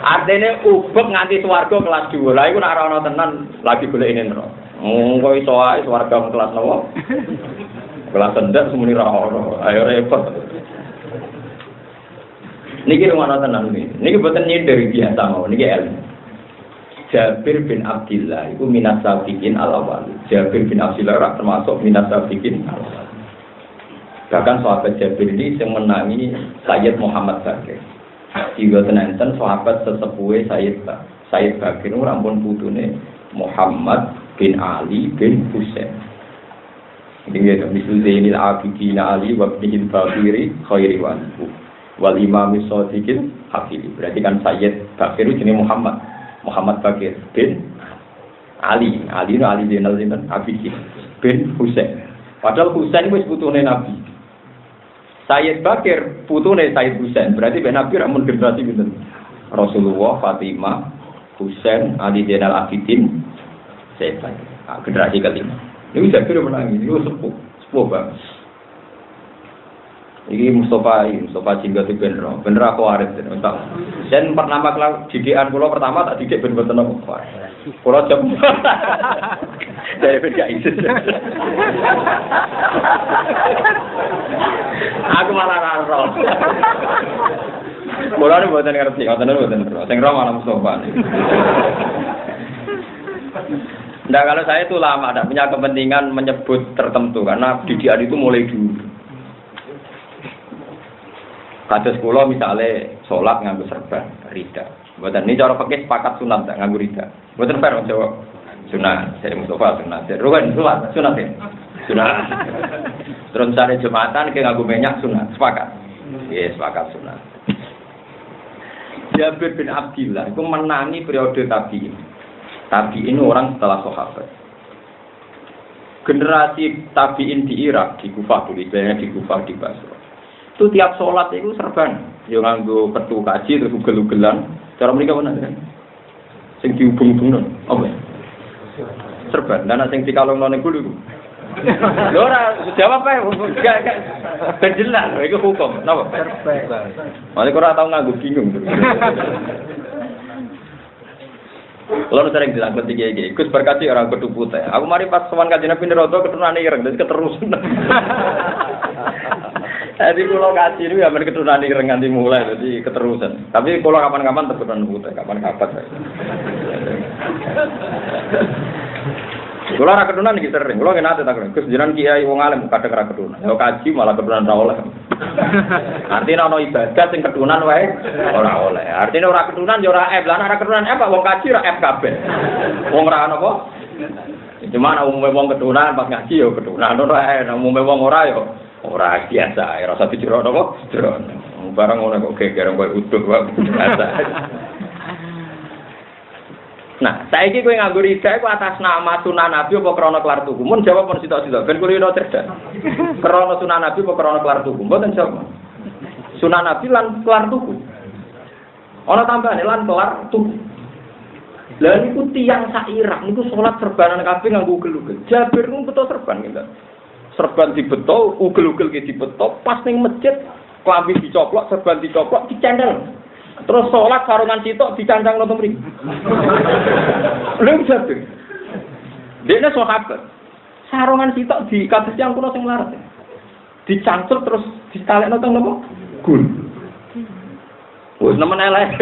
[SPEAKER 1] Artine ubek nganti swarga kelas 2. Lah iku nek ora ono tenan lagi golek ning neraka. Kok iso wae swarga kelas napa? Kelas rendah semuni ra ono. Ayo repot. Niki rumana tenan niki. Niki boten nyindir biasa mau niki ilmu. Jabir bin Abdullah itu minas sabiqin al-awwal. Jabir bin Abdullah termasuk minas sabiqin al-awwal. Bahkan sahabat Jabir ini yang menangi Sayyid Muhammad Bakir. Juga tenenten sahabat sesepuhe Sayyid Bakir itu rampun putune Muhammad bin Ali bin Husain. Ini ya misal Zainil Abidin Ali wa bin Bakiri khairi wal Imam Shadiqil Hafili. Berarti kan Sayyid Bakir itu jenenge Muhammad Bakir bin Ali Zainal Abidin bin Husain. Padahal Husain wis putune Nabi. Sayyid Bakir putune Sayyid Husain. Berarti ben Nabi ra mun generasi pinten? Rasulullah, Fatimah, Husain, Ali Zainal Abidin, Sayyid Bakir. Generasi kelima. Ini Jabir menangi, ini sepuh banget. Ini Mustafa Jingga itu bener aku waris. Dan pertama didikan pulau pertama tak didik bener-bener aku waris. Pulau jam dari beda ISIS. Aku malah raro. Pulau ini buatan ngerti, buatan terus. Yang malah Mustafa. Nah kalau saya itu lama, tidak punya kepentingan menyebut tertentu karena didikan itu mulai dulu. Kados kula misalnya sholat nganggo serban rida. Mboten ini cara fikih sepakat sunat tak nganggo rida. Mboten fair wong Jawa. Sunat, saya Mustafa sunat. Ruwen sunat ya. Sunat. Terus misalnya Jumatan ke nganggo minyak sunat, sepakat. Iya, sepakat sunat. Jabir bin Abdullah itu menangi periode tabi'in. Tabi'in orang setelah sahabat. Generasi tabi'in di Irak, di Kufah dulu, istilahnya di Kufah, di Basra. Itu tiap sholat itu serban. Yang nganggo petu kaji, terus ugel-ugelan. Cara mereka mana kan? Sing dihubung-hubung non. Apa? Serban. Dan sing dikalung none kulo. Lho ora jawab ae gak jelas iku hukum. Napa? Mane kok ora tau nganggo bingung. Kalau sering dilakon iki, Gus berkati orang kudu putih. Aku mari pas sowan Kanjeng Nabi Neraka keturunane ireng, dadi keterusan. Jadi kalau kasih itu ya keturunan ireng nganti mulai, jadi keterusan. Tapi kalau kapan-kapan keturunan putih, kapan-kapan. Kalau ora keturunan iki sering, kalau nggih nate takon, Gus jenengan kiai wong alim kadang ora keturunan. Ya kaji malah keturunan ra oleh. Artinya ana ibadah sing keturunan wae ora oleh. Artinya ora keturunan ya ora F. Lah ora keturunan F wong kaji ora F kabeh. Wong ora ana apa? Cuma ana umume wong keturunan pas ngaji ya keturunan ora, umume wong ora ya ora biasa. Ora usah diciro napa? Jero. Barang ngono kok geger koyo utuh wae biasa. Nah, saiki kowe nganggo rida iku atas nama Sunan Nabi apa krana kelar tuku? Mun jawab pun sitok-sitok ben kulo cerdas. Krana Sunan Nabi apa krana kelar tuku? Mboten jawab. Sunan Nabi lan kelar tuku. Ana tambahane lan kelar tuku. Lah niku tiyang sak Irak niku salat serbanan kabeh nganggo ugel-ugel. Jabir niku beto serban gitu. Serban dibeto, ugel-ugel ki dibeto, pas ning masjid klambi dicoplok, serban dicoplok, dicendel. Terus sholat sarungan sitok dicancang nonton mriki. Lha Jabir. Dene sahabat. Sarungan sitok di kados yang kuno sing larat. Dicancel terus ditalekno teng napa? Gul. Wis nemen elek.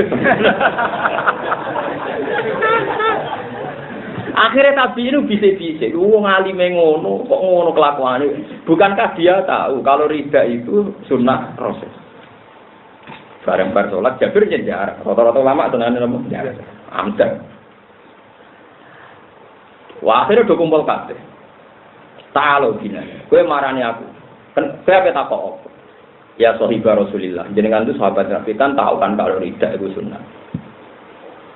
[SPEAKER 1] Akhirnya Nabi itu bisa-bisa, wong alime ngono, kok ngono kelakuannya. Bukankah dia tahu kalau rida itu sunnah Rasul? Bareng-bareng sholat, Jabir nyejar. Rata-rata lama tenan nemu nyejar. Amdan. Wah, akhirnya udah kumpul kabeh. Ta'alo bina. Kowe marani aku. Kan kowe apa tak kok? Ya sahibah Rasulillah. Jenengan itu sahabat Nabi kan tahu kan kalau rida itu sunnah.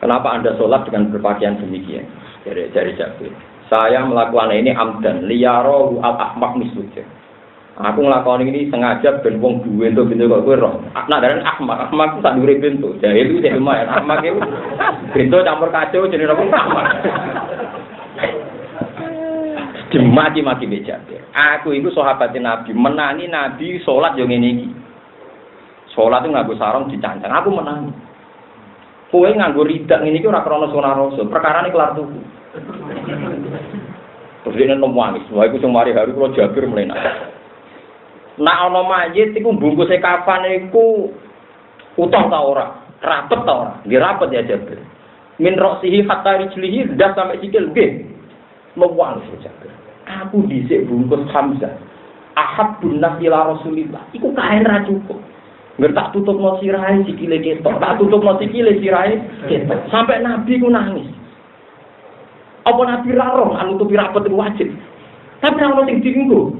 [SPEAKER 1] Kenapa Anda sholat dengan berpakaian demikian? Dari Jabir. Saya melakukan ini amdan liyarahu al-ahmaq misluja. Aku nglakoni ini sengaja ben wong duwe entuk bentuk kok kowe roh. Nak daran ahmak sak dhuwure bentuk. Jahil iki lumayan. Ahmak iku bentuk campur kacau jenenge apa ahmak. Dimaki-maki Jabir. Aku iku sahabat Nabi, menangi Nabi salat yo ngene iki. Salat itu nganggo sarung dicancang. Aku menangi. Kowe nganggo ridak ngene iki ora krana sunah Rasul, perkarane kelar tuku. Terus dene nangis. Wah iku sing mari haru kula Jabir mlenak. Nak ana mayit iku bungkuse kafan iku utuh ta ora? Rapet ta ora? Nggih rapet ya Jabir. Min roksihi hatta rijlihi ndas sampai sikil nggih. Mewang Jabir. Aku dhisik bungkus Hamzah. Ahabbun nas ila Rasulillah. Iku kaen ra cukup. Nggih tak tutupno sirahe sikile ketok. Tak tutupno sikile sirahe ketok. Sampai Nabi ku nangis. Apa Nabi ra roh anu tutupi rapet itu wajib. Tapi ana sing dienggo.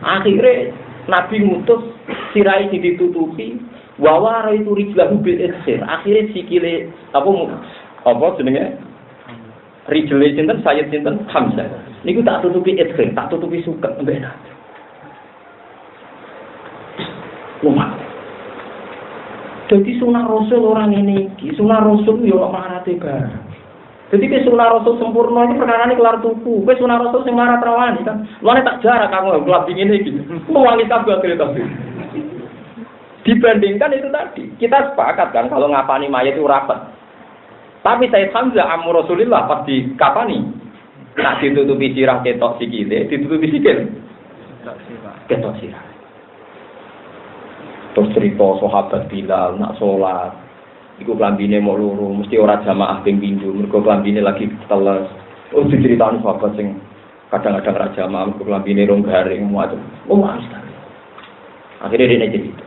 [SPEAKER 1] Akhirnya Nabi ngutus sirai ditutupi wawara itu rijlahu bil ikhsir. Akhirnya sikile apa jenenge rijle sinten Sayyid sinten Hamzah niku tak tutupi ikhsir, tak tutupi suket mbek Nabi. Umat. Jadi sunah Rasul orang ini, sunah Rasul yo marate barang. Jadi ke sunah Rasul sempurna ini perkara ini kelar tuku. Ke sunah Rasul sing marat rawani kan. Luane tak jarak kamu gelap dingin iki. Wangi kabeh akhirnya tapi. Dibandingkan itu tadi, kita sepakat kan kalau ngapani mayat itu rapat. Tapi Sayyid Hamzah amur Rasulillah pas dikapani. Nah ditutupi sirah ketok sikile, ditutupi sikil. Ketok sirah. Terus cerita sahabat Bilal nak sholat. Iku klambine mau loro, mesti ora jamaah ping pindho, mergo klambine lagi teles. Oh diceritani sahabat sing kadang-kadang ra jamaah, mergo klambine rong garing muat. Oh mesti. Akhirnya dia cerita.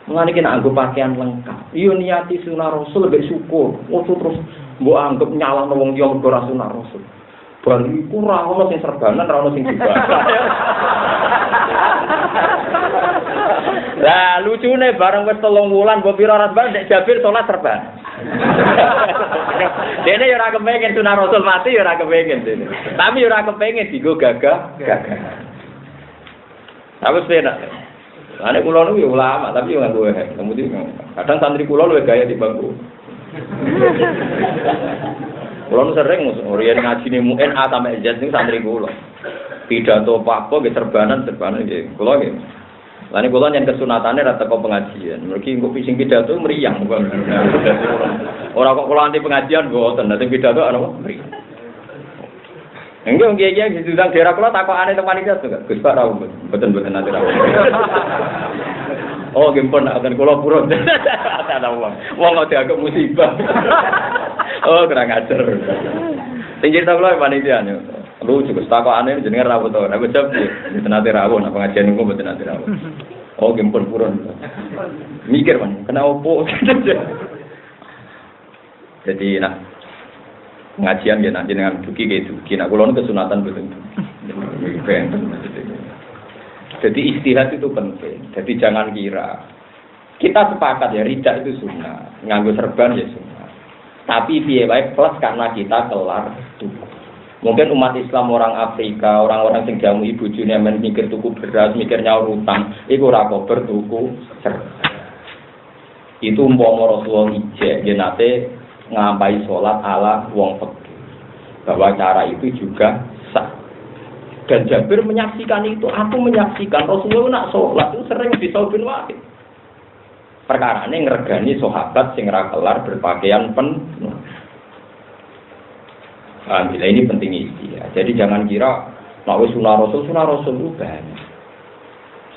[SPEAKER 1] Mengani kena anggo pakaian lengkap. Iyo niati sunah Rasul lebih syukur. Ojo terus mbok anggap nyalahno wong liya mergo ra sunah Rasul. Bal iku ora ono sing serbanan, ora ono sing dibahas. Lah lucune bareng wis 3 wulan mbok pira ora nek Jabir salat serban. Dene yo ora kepengin sunah Rasul mati yo ora kepengin dene. Tapi yo ora kepengin digo gagah. Apa sepeda? Ane kula niku yo ulama tapi yo nganggo hek. Kemudian kadang santri kula luwih gaya di bangku. Kula sering riyen ngajine MUN A sampai Z niku santri kula. pidato apa nggih serbanan nggih. Kula nggih. Lah niku kula yen kesunatane ra teko pengajian. Mergi engko sing pidato mriyang. Ora kok kula anti pengajian mboten, nek pidato ana mriyang. Enggak nggih di Sudang daerah kula takokane teng panitia juga. Gus Pak rawuh mboten nanti rawuh. Oh, nggih pun akan kula purun. Ada wong kok dianggap musibah. Oh, kurang ajar. Sing cerita kula panitia niku. Lu juga takokane jenenge rawuh to. Nek jawab mboten nanti rawuh, nek pengajian niku mboten nanti rawuh. Oh, nggih pun purun. Mikir man, kena opo. Jadi pengajian ya nanti dengan duki kayak duki. Nak kulon kesunatan betul. Jadi istihad itu penting. Jadi jangan kira kita sepakat ya rijak itu sunnah, nganggo serban ya sunnah. Tapi piye wae plus karena kita kelar tuku. Mungkin umat Islam orang Afrika, orang-orang sing jamu ibu june men mikir tuku beras, mikir nyaur utang, iku ora kober tuku serban. Itu umpama Rasulullah ijek nate ngampai sholat ala wong fikih bahwa cara itu juga sah. Dan Jabir menyaksikan itu, aku menyaksikan Rasulullah nak sholat itu sering di Saubin Wahid. Perkara ini ngergani sahabat sing ra kelar berpakaian penuh. Alhamdulillah ini penting ya. Jadi jangan kira nak wis sunah Rasul itu banyak.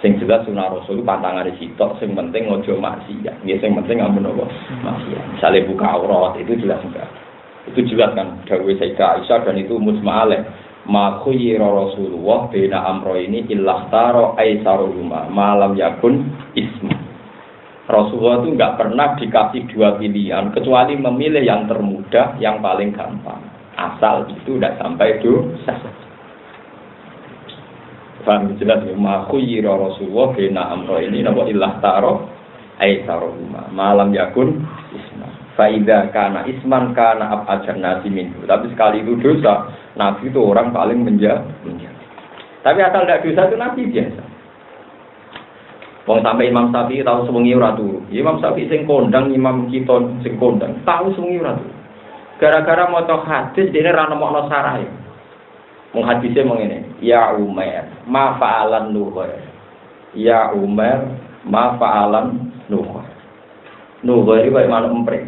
[SPEAKER 1] Sing jelas sunah Rasul pantangane sitok, sing penting ojo maksiat. Nggih sing penting ampun apa? Maksiat. Misale buka aurat itu jelas enggak. Itu jelas kan dawuh Sayyidah Aisyah dan itu mujma'alaih. Ma khuyira Rasulullah baina amrayni illa taro aisaruhuma malam yakun isma. Rasulullah itu enggak pernah dikasih dua pilihan kecuali memilih yang termudah, yang paling gampang. Asal itu tidak sampai dosa. Paham jelas ya, ma khuyira Rasulullah baina amrayni napa illa taro aisaruhuma malam yakun isma. Faida kana isman kana abajar nasi minhu. Tapi sekali itu dosa, Nabi itu orang paling menjaga. Tapi asal tidak dosa itu Nabi biasa. Wong sampai Imam Syafi'i tahu sewengi ora turu. Imam Syafi'i sing kondang, Imam kita sing kondang, tahu sewengi ora turu. Gara-gara maca hadis dene ra nemokno sarahe. Mung hadise mung ngene, ya Umar, ma fa'alan nuhur. Ya Umar, ma fa'alan nuhur. Nuhur iki wae manuk empreng.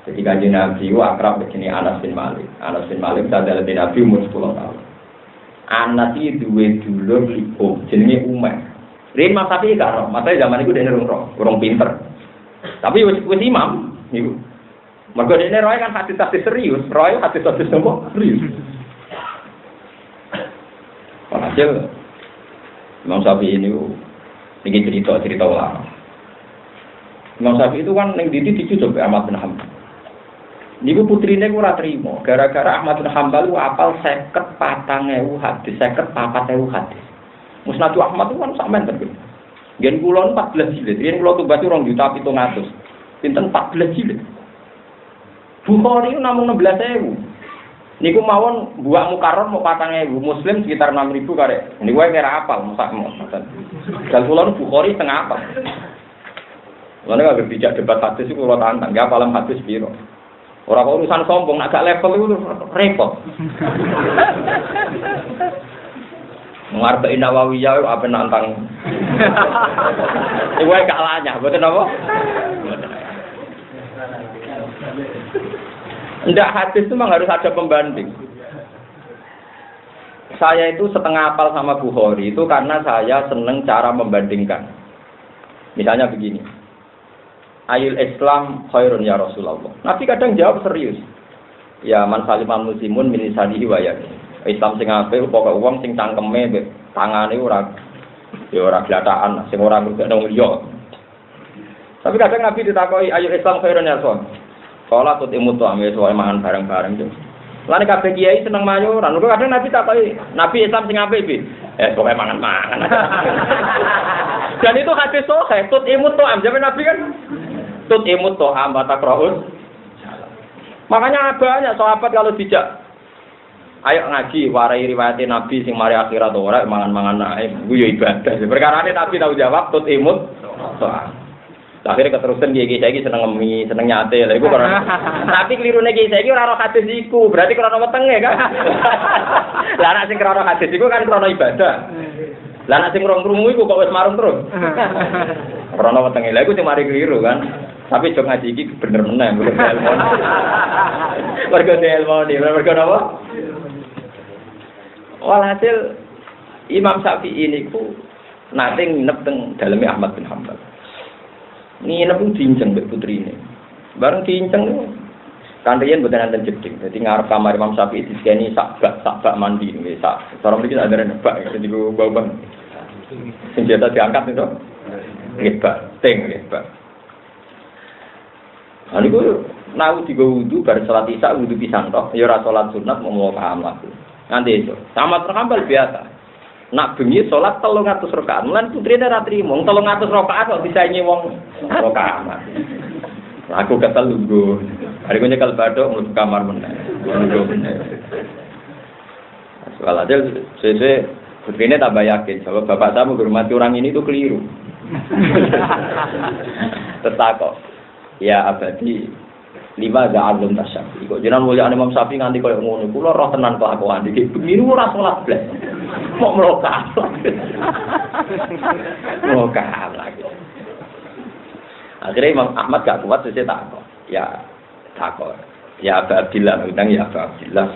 [SPEAKER 1] Jadi kanjeng Nabi itu akrab begini Anas bin Malik. Anas bin Malik sadar bin Nabi umur 10 tahun. Anas itu duwe dulur ibu jenenge Umar. Rin Mas Sapi gak roh, masane zaman iku dene urung pinter. Tapi wis imam niku. Mergo dene roe kan hadis serius, roe hadis nopo? Serius. Hasil Imam Sapi ini cerita ulama. Imam Sapi itu kan ning didi dicucuk Ahmad bin Hanbal. Niku putrine ora trimo, gara-gara Ahmad bin Hanbal ku apal 54.000 hadis, 54.000 hadis. Musnad Ahmad itu kan sampean terbit. Gen kula 14 jilid, yen kula tumbas 2 juta 700. Pinten 14 jilid. Bukhari itu namung 16.000. Niku mawon buak mukarrar mau 4.000, Muslim sekitar 6.000 karek. Niku wae kira apal musakmu. Dan kula Bukhari tengah apal. Lan nek bijak debat hadis iku kula tantang, ya apalam hadis piro. Ora kok urusan sombong, nak gak level itu repot. Ngarep Nawawiyah apa nantang. Iku wae gak lanyah, mboten apa? Ndak hadis itu memang harus ada pembanding. Saya itu setengah hafal sama Bukhari itu karena saya seneng cara membandingkan. Misalnya begini. Ayul Islam khairun ya Rasulullah. Nabi kadang jawab serius. Ya man salimal muslimun min lisanihi wa yadihi. Islam sing apik pokoke wong sing cangkeme tangane ora glatakan, sing ora ngrugekno liya. Tapi kadang Nabi ditakoki ayul Islam khairun ya Rasul. Kala tut imut to ame soal mangan bareng-bareng yo. Lan kabeh kiai seneng mayuran. Lho kadang Nabi takoki, Nabi Islam sing apik piye? Pokoke mangan-mangan. Dan itu hadis sahih, tut imut to am jaman Nabi kan tut imut to'am batakraun. Makanya banyak sahabat kalau dijak ayo ngaji warai riwayat Nabi sing mari akhirat ora mangan-mangan ae ku yo ibadah. Perkarane Nabi tahu jawab tut imut to'am. Akhirnya keterusan kiai saiki seneng ngemi, seneng nyate. Lah iku karena tapi klirune kiai saiki ora ora hadis iku, berarti krana wetenge kan. Lah nek sing krana hadis iku kan krana ibadah. Lah nek sing krungu iku kok wis marung terus. Krana wetenge. Lah iku sing mari kliru kan. Tapi jog ngaji iki bener meneh mergo ilmu. Mergo ilmu, mergo napa? Walhasil Imam Syafi'i niku nate nginep teng daleme Ahmad bin Hanbal. Nginep ku diinceng mbek putrine. Bareng diinceng kan riyen mboten enten jeding. Dadi ngarep kamar Imam Syafi'i diskeni sak bak mandi nggih sak. Cara mriki ada nebak dadi ku bau-bau. Sing biasa diangkat itu nggih bak, ting nggih bak. Niku nau digo wudu bar salat isya wudu pisan tok, ya ora salat sunat mau paham aku. Nanti itu, sama terkambal biasa. Nak bengi salat 300 rakaat, mulan putrine ra trimo, 300 rakaat kok bisa nyewong rakaat. Aku ketel lungguh. Hari ku nyekel bathuk mlebu kamar meneh. Lungguh meneh. Walhasil sese putrine tambah yakin, sebab bapak saya menghormati orang ini itu keliru. Tetakok. Ya abadi lima za'alum tasyafi. Kok jenengan mulia Imam Syafi'i nganti koyo ngono. Kula roh tenan kelakuan iki. Niku ora salat blas. Mok mloka. Mloka lagi. Akhirnya Imam Ahmad gak kuat sesuk takok. Ya takok. Ya Abdillah undang ya Abdillah.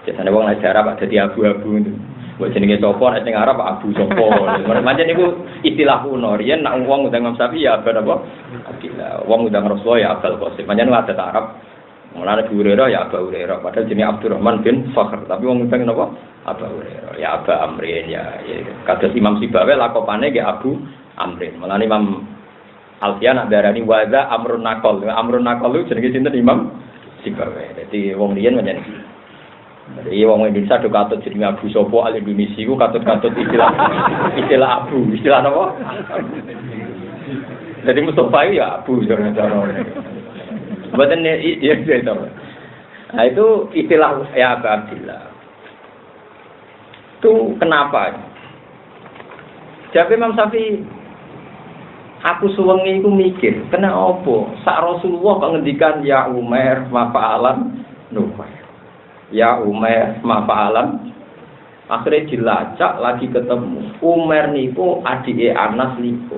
[SPEAKER 1] Biasane wong nek Arab dadi abu-abu. Mbok jenenge sapa nek sing Arab abu sapa. Macam niku istilah kuno. Riyen nek wong undang Imam Syafi'i ya apa napa? Abdillah. Wong undang Rasulullah ya Abdul Qasim. Macam ada Arab. Mulane Abu Hurairah ya Abu Hurairah. Padahal jenenge Abdurrahman bin Fakhr. Tapi wong undang napa? Abu Hurairah. Ya Abu Amrin ya. Kados Imam Sibawi lakopane nggih Abu Amrin. Mulane Imam Alfian darani waza amrun naqal. Amrun naqal itu jenenge sinten Imam Sibawi. Dadi wong riyen menyang jadi wong Indonesia do katut jenenge Abu Sopo al Indonesia ku katut-katut istilah Abu, istilah apa? Jadi Mustafa ya Abu cara-cara. Mboten iya itu. Nah itu istilah ya Abu Abdillah. Itu kenapa? Jadi Imam Syafi'i aku suwengi iku mikir, kena apa? Sak Rasulullah kok ngendikan ya Umar mafa'alan Nufail. Ya Umar mafa'alan akhirnya dilacak lagi ketemu Umar niku adike Anas niku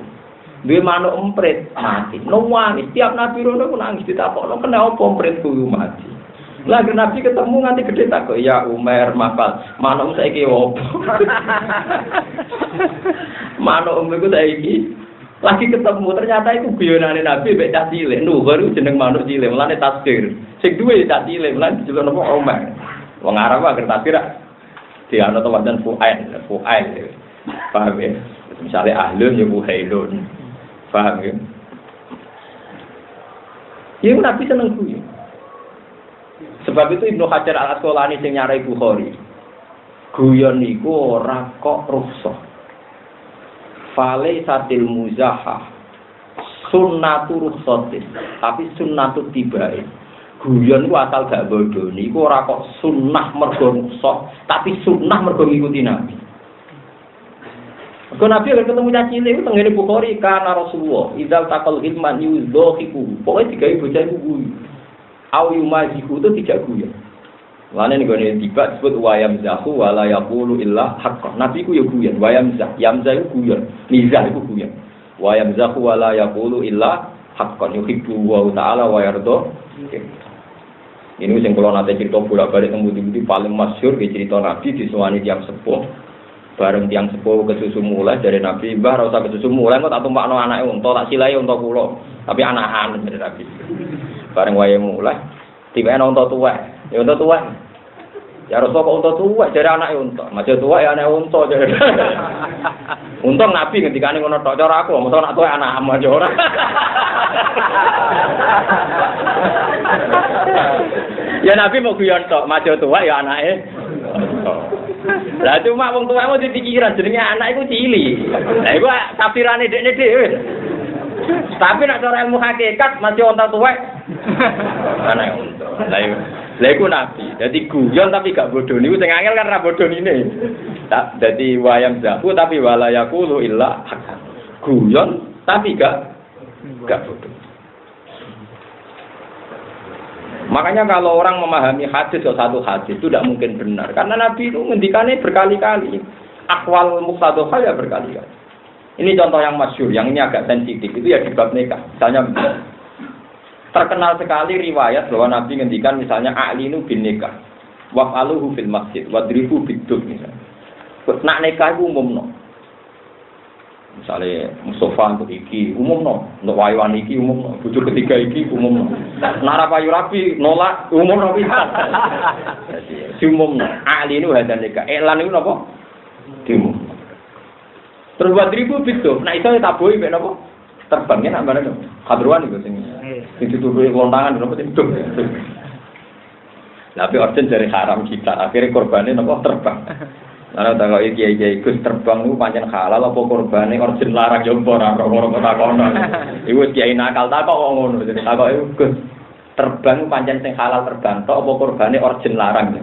[SPEAKER 1] duwe manuk emprit mati nangis tiap nabi rono ku nangis ditakokno kena apa emprit kuwi mati lagi nabi ketemu nganti gede takok ya Umar mafal manuk saiki opo manuk umku saiki lagi ketemu ternyata itu guyonane nabi mek cah cilik baru jeneng manuk cilik mulane tasdir sing duwe cah cilik mulane dijeluk napa Umar. Wong Arab agar tasbih di ana teman fuail. Paham ya? Misalnya ahlun ya buhailun. Paham ya? Ya Nabi seneng guyu. Sebab itu Ibnu Hajar Al-Asqalani sing nyarai Bukhari. Guyon niku ora kok rukhsah. Fale satil muzahah. Sunnatu rukhsatin, tapi sunnatu tibain. Guyon ku asal gak bodoh niku ora kok sunnah mergo rukhsah, tapi sunnah mergo ngikuti Nabi. Kok Nabi lek ketemu cah cilik itu tengene Bukhari kana Rasulullah, idzal taqal ilman yudhiku. Pokoke digawe bocah iku guyu. Au yumaziku itu tidak guyon. Lane niku tiba disebut wayam zahu wala yaqulu illa haqq. Nabi ku yo guyon, wayam zah, yamzah iku guyon, nizah iku guyon. Wayam zahu wala yaqulu illa haqqan yuhibbu wa ta'ala wa yarda. Ini sing kula nate cerita bolak-balik teng budi-budi paling masyhur ke cerita Nabi disuwani tiyang sepuh. Bareng tiyang sepuh kesusu mulai dari Nabi, "Mbah ora usah kesusu mulai kok tak tumpakno anake unta, tak silahi unta kula." Tapi anakan dari Nabi. Bareng wayahe mulai, tiba-tiba unta tuwek. Ya unta tuwek. Ya Rasul kok unta tuwek dari anake unta. Maja tuwek ya anake unta dari. Untung Nabi ngendikane ngono tok cara aku, mosok anak tuwek anak aja ora. Ya Nabi mau guyon tok, maja tuwek ya anake. Lah cuma wong tuwek mau dipikiran jenenge anak iku cilik. Lah iku tafsirane dekne dhewe. Tapi nek cara ilmu hakikat maja unta tuwek anake unta. Lah iku Nabi. Dadi guyon tapi gak bodho niku sing angel kan ra bodhonine. Dadi wayam zahu tapi wala yaqulu illa haqqan. Guyon tapi gak Enggak bodoh. Makanya kalau orang memahami hadis atau satu hadis itu tidak mungkin benar. Karena Nabi itu ngendikannya berkali-kali. Akwal muqtadha ya berkali-kali. Ini contoh yang masyhur, yang ini agak sensitif. Itu ya di bab nikah. Misalnya terkenal sekali riwayat bahwa Nabi ngendikan misalnya a'linu bin nikah. Waf'aluhu fil masjid. Wadribu biduk misalnya. Nak nikah itu umumno. Misalnya Mustafa untuk iki umumno, untuk wayuan iki umumno, bojo ketiga iki umumno. Nara payu rapi nolak umumno pisan. Jadi umumno. Ali nu hadan nikah. Elan niku napa? Diumum. Terus wadribu biduk. Nah iso tabohi mek napa? Terbangnya nak bareng. Kadruan iku sing. Sing ditutupi lontangan napa biduk. Tapi orden dari haram kita. Akhirnya korbannya napa terbang. Ana takoki kiai-kiai Gus terbang niku pancen halal apa korbane orjen larang yo ora ora takono. Iku wis kiai nakal takok kok ngono. Takoki Gus terbang pancen sing halal terbang tok apa korbane orjen larang.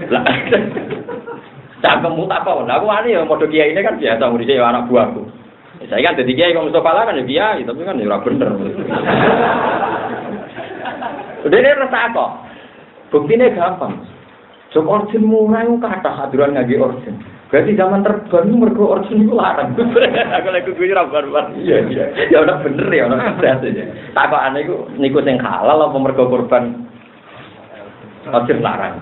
[SPEAKER 1] Lah cangkemmu takok. Lah aku ani yo padha kiai ini kan biasa murid anak buahku. Saya kan dadi kiai kok Mustofa kan ya kiai tapi kan ya ora bener. Dene rasa kok. Buktine gampang. Jok orjen murah itu kata hadiran ngaji orjen. Berarti zaman terbang itu mergo orjen itu larang. Aku lagi gue rabar-rabar. Iya. Ya udah bener ya, udah sehat aja. Takokannya itu niku sing halal apa mergo korban orjen larang.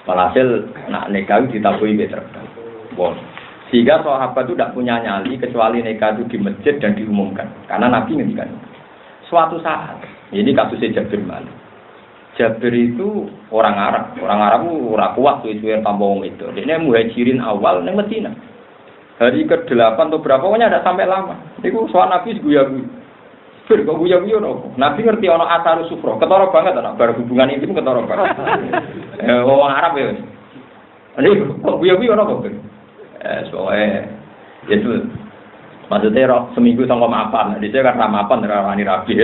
[SPEAKER 1] Walhasil nak nikah ditabuhi be terbang. Bon. Sehingga sahabat itu tidak punya nyali kecuali nikah itu di masjid dan diumumkan. Karena Nabi ngendikan. Suatu saat, ini kasusnya Jabir Malik. Jabir itu orang Arab itu ora kuat suwe-suwe tanpa wong itu. Dia muhajirin awal nang Madinah. Hari ke-8 atau berapa pokoknya ada sampai lama. Niku soal Nabi guyu-guyu. Fir kok guyu-guyu no. Nabi ngerti ana asar sufra. Ketara banget ana bar hubungan intim ketara banget. Wong Arab ya. Ini kok guyu-guyu ana kok. Soalnya itu maksudnya seminggu sangka mapan. Dia kan mapan ora wani rabi.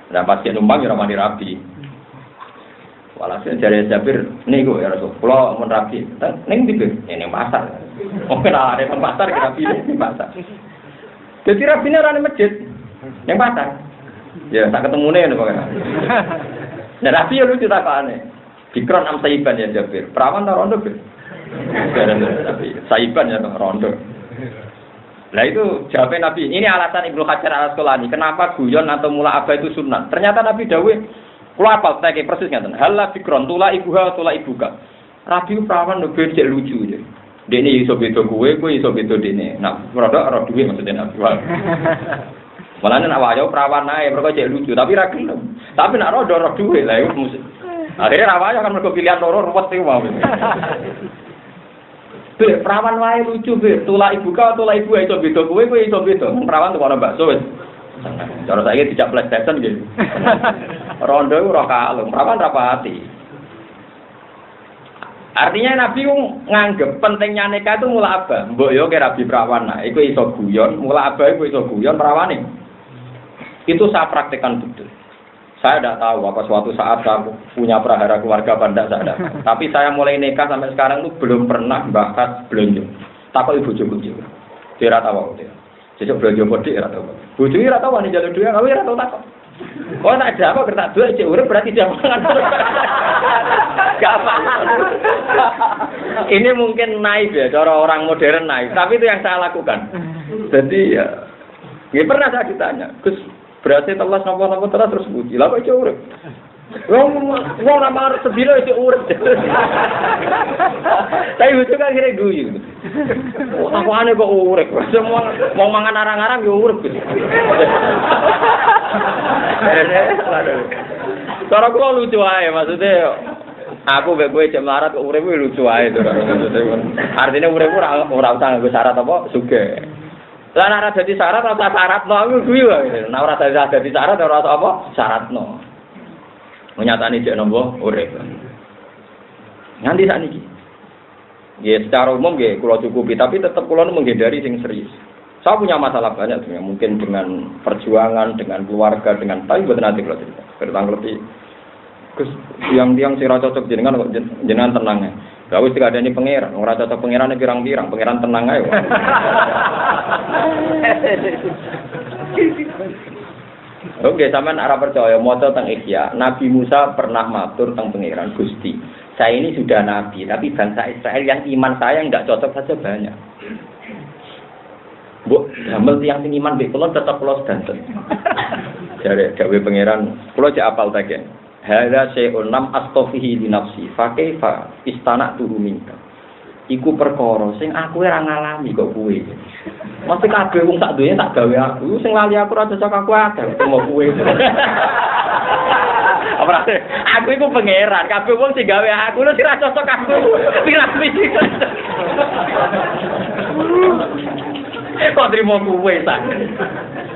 [SPEAKER 1] Dan pasti numpang ya ramani rabi. Walhasil dari Jabir, nih gue ya Rasul, kalau mau rabi, neng di ini pasar. Mungkin ada yang pasar ke rabi ini pasar. Jadi rabi ini orang masjid, yang pasar. Ya tak ketemu nih pokoknya. Dan rabi ya lucu tak aneh. Dikron am saiban ya Jabir, perawan tak rondo ber. Saiban ya rondo. Nah itu jawabnya Nabi. Ini alasan Ibnu Hajar Al-Asqalani. Kenapa guyon atau mula aba itu sunat? Ternyata Nabi dawuh, kula apal teke persis ngaten. Halla fikron tula ibuha tula ibuka. Rabi perawan lho becek lucu ya. Dene iso beda kowe iso beda dene. Nah, produk ora duwe maksudnya Nabi. Malane nek wayo perawan ae mergo cek lucu, tapi ra gelem. Tapi nek ora duwe lah iku musik. Akhirnya ra wayo kan mergo pilihan loro ruwet iki wae. Perawan wae lucu be, tula ibu ka tula ibu iso beda kowe iso beda. Perawan tuh ana bakso wis. Cara saiki dijak PlayStation gitu. Rondo ora kalung, perawan ra pati. Artinya Nabi nganggep pentingnya nikah itu mula aba. Mbok yo ke rabi perawan nah, iku iso guyon, mula aba iku iso guyon perawane. Itu saya praktekkan betul. Saya tidak tahu apa suatu saat saya punya prahara keluarga banda saya ada. Tapi saya mulai nikah sampai sekarang itu belum pernah bahas belanja. Takut ibu bojo. Dia rata tahu dia. Sesuk belanja bodik rata tahu. Bojo ora tahu ane jalur duit, kowe ora tahu takut. Kok tak ada apa kertas duit cek urip berarti dia mangan. Gak apa. Ini mungkin naif ya, cara orang modern naif. Tapi itu yang saya lakukan. Jadi ya, pernah saya ditanya, Gus. Berarti Allah napa-napa terus puji. Lah kok iso urip? Wong nama sedina iso urip. Tapi lucu kan kira guyu. Aku aneh kok urip. Semua mau mangan arang-arang yo urip. Cara kula lucu ae maksudnya aku mek kowe cek melarat kok urip lucu ae to. Artinya urip ora usah nggo syarat apa sugih. Lah nek ora dadi syarat apa syaratno aku kuwi wae. Nek ora dadi syarat ora apa syaratno. Menyatani jek nombo urip. Nganti sakniki. Nggih secara umum nggih kula cukupi tapi tetep kula menghindari sing serius. Saya punya masalah banyak sebenarnya mungkin dengan perjuangan, dengan keluarga, dengan tapi mboten ati kula cerita. Tentang lebih Gus yang sira cocok jenengan kok jenengan tenang ya. Lah wis dikadani pangeran, ora cocok pangerane pirang-pirang, pangeran tenang ae. Oke, sampean ora percaya maca teng Ihya, Nabi Musa pernah matur teng pangeran Gusti. Saya ini sudah nabi, tapi bangsa Israel yang iman saya enggak cocok saja banyak. Bu, damel tiyang sing iman mbek kula tetep kula sedanten. Jare gawe pangeran, kula cek apal taken. Hadza syai'un lam astafihi li nafsi, fa kaifa istana turuminka. Iku perkara sing aku ora ngalami kok kuwe. Mesti kabeh wong sak donya tak gawe aku, sing lali aku ora cocok aku akeh mau kuwe. Apa aku iku pangeran, kabeh wong sing gawe aku lho ora cocok aku. Pirang-pirang. Kok trimo kuwe sak.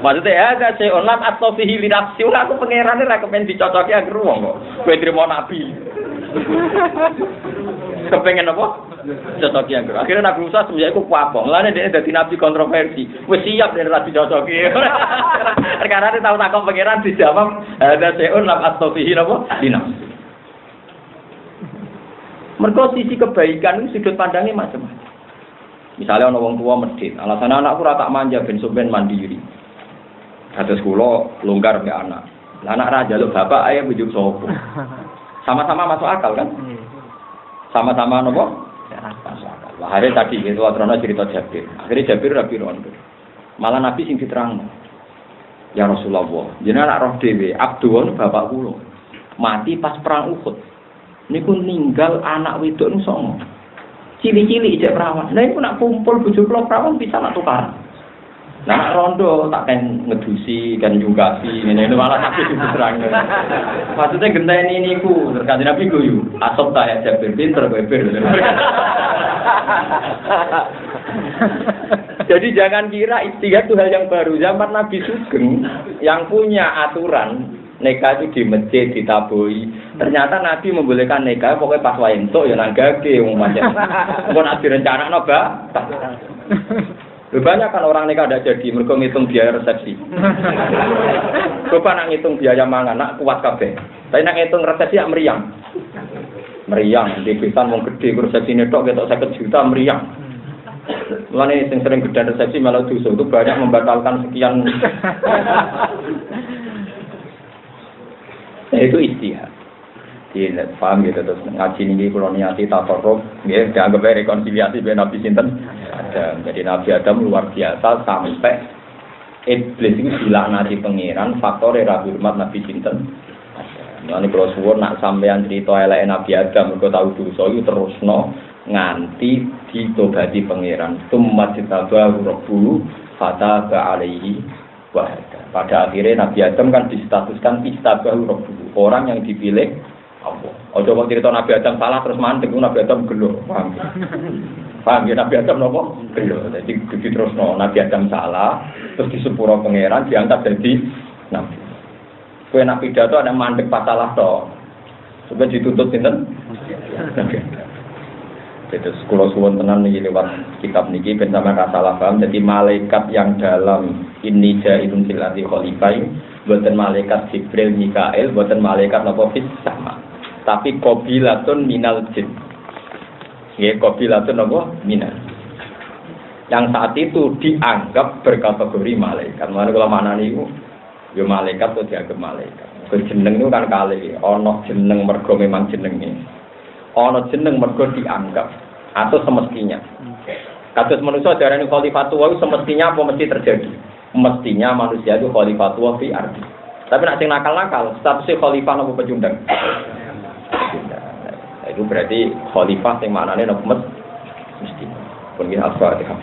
[SPEAKER 1] Maksudnya ya gak sih onam atau fihi linafsi aku pangeran ora kepen dicocoki aku wong kok. Kowe trimo nabi. Kepengen apa? Cocoki aku. Akhirnya Nabi Musa semenjak iku kuapong. Lane dhek dadi nabi kontroversi. Wis siap nek ora dicocoki. Karena dia tahu takon pangeran dijawab ada seun lam atau fihi apa? Linafsi. Mergo sisi kebaikan itu sudut pandangnya macam-macam. Misalnya ana wong tua medhit, alasan anakku ora tak manja ben sampean mandiri. Kados kula longgar mbek anak. Lah anak ra njaluk bapak ayo bujuk sapa. Sama-sama masuk akal kan? Sama-sama napa? Masuk akal. Lah hari tadi itu atrono cerita Jabir. Akhirnya Jabir rapi rondo. Malah Nabi sing diterangno. Ya Rasulullah, jenengan anak roh dhewe, Abdul bapak kula. Mati pas perang Uhud. Niku ninggal anak wedok nu songo. Cili-cili ijek perawan. Nah, itu nak kumpul bojo kula perawan bisa nak tukar. Nah, nak rondo tak kan ngedusi, kan jungkasi, ngene malah tapi diterang. Maksudnya genteni niku, terkait Nabi guyu. Asop ta ya Jabir pinter kowe bir. Jadi jangan kira ijtihad itu hal yang baru. Zaman Nabi Sugeng yang punya aturan nikah itu di masjid, ditaboi. Ternyata Nabi membolehkan nikah pokoknya pas wae entuk ya nang gage wong pancen. Engko nek direncanakno, Mbak. Banyak kan orang nikah tidak jadi mergo ngitung biaya resepsi. Coba nak ngitung biaya mangan nak kuat kabeh. Tapi nak ngitung resepsi ya meriang. Meriang di pisan wong gede resepsine tok ketok 50 juta meriang. Mulane sing sering gede resepsi malah dosa itu banyak membatalkan sekian. Itu ijtihad. Iya, paham gitu terus ngaji ini kalau niati tafarruq, ya dianggap rekonsiliasi dengan Nabi sinten Adam. Jadi Nabi Adam luar biasa sampai iblis itu dilaknati pangeran faktor rabi hormat Nabi sinten Adam. Mulane kalau suwun nak sampean cerita eleke Nabi Adam mergo tau dosa itu terusno nganti ditobati pangeran. Tsumma tabahu rabbuhu fataba alaihi wa hada. Pada akhirnya Nabi Adam kan distatuskan istabahu rabbuhu, orang yang dipilih Allah. Ojo kok cerita Nabi Adam salah terus mandek Nabi Adam gelo. Paham? Paham ya Nabi Adam nopo? Gelo. Jadi terus Nabi Adam salah terus disepuro pangeran diangkat jadi nabi. Kowe nak pidato ada mandek pas salah to. Supaya dituntut sinten? Terus kula suwun tenan niki lewat kitab niki ben sampeyan ra salah paham. Jadi malaikat yang dalam inni ja'ilun fil ardi khalifah boten malaikat Jibril Mikail, boten malaikat napa fis sama. Tapi qabilatun minal jin. Nggih, qabilatun napa? Minal. Yang saat itu dianggap berkategori malaikat. Mulane kula manani iku ya malaikat atau dianggap malaikat. Jeneng itu kan kali ana jeneng mergo memang jenenge. Ana jeneng mergo dianggap atau semestinya. Kados manusia darani khalifatu wa semestinya apa mesti terjadi? Mestinya manusia itu khalifatu wa fi ardi. Tapi nek sing nakal-nakal statusnya khalifah napa pecundang? Nah, itu berarti khalifah yang maknanya nopo mesti. Pun kita al-Fatihah.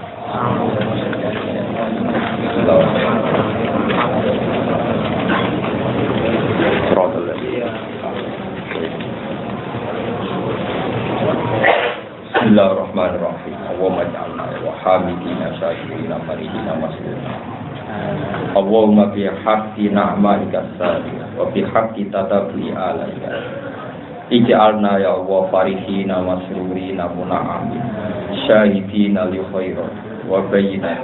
[SPEAKER 1] Bismillahirrahmanirrahim. Allahumma ja'alna wa hamidina syakirina faridina masrurina. Allahumma bi haqqi na'maika sadiq wa bi haqqi tatabli alaika. Ij'alna ya Allah farihina masrurina muna'amin syahidina li khairat wa bayyina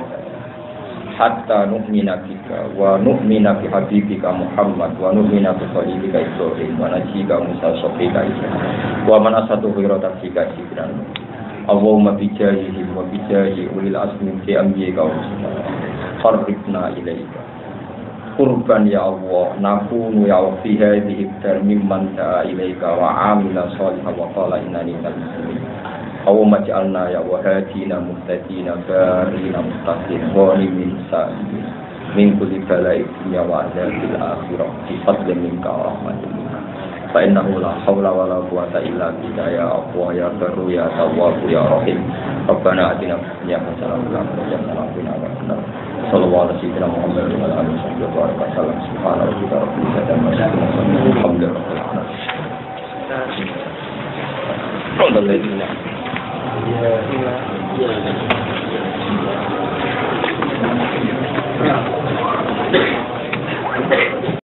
[SPEAKER 1] hatta nu'mina bika wa nu'mina bi habibika Muhammad wa nu'mina bi khalilika Ibrahim wa najika Musa sofika wa man asadu khairat bika jibran Allahumma bijahihim wa bijahi ulil asmi fi anbiyika wa rusulika qarribna ilaika qurban ya Allah nakunu ya fi hadhihi dar mimman da'a ilaika wa amila sholihan wa qala innani minal muslimin Allahumma ja'alna ya wahadina muhtadina barina mustaqim ghanimin sa'id min kulli bala'i dunya wa adzabil akhirah bi fadlin minka wa rahmatin minka fa innahu la haula wa la quwwata illa bika ya Allah ya Barru ya Tawwab ya Rahim Rabbana atina fid dunya hasanah wa fil akhirati hasanah sallallahu alaihi wa sallam Muhammadin wa alihi wa sallam subhanahu wa ta'ala rabbil izzati amma yasifun alhamdulillah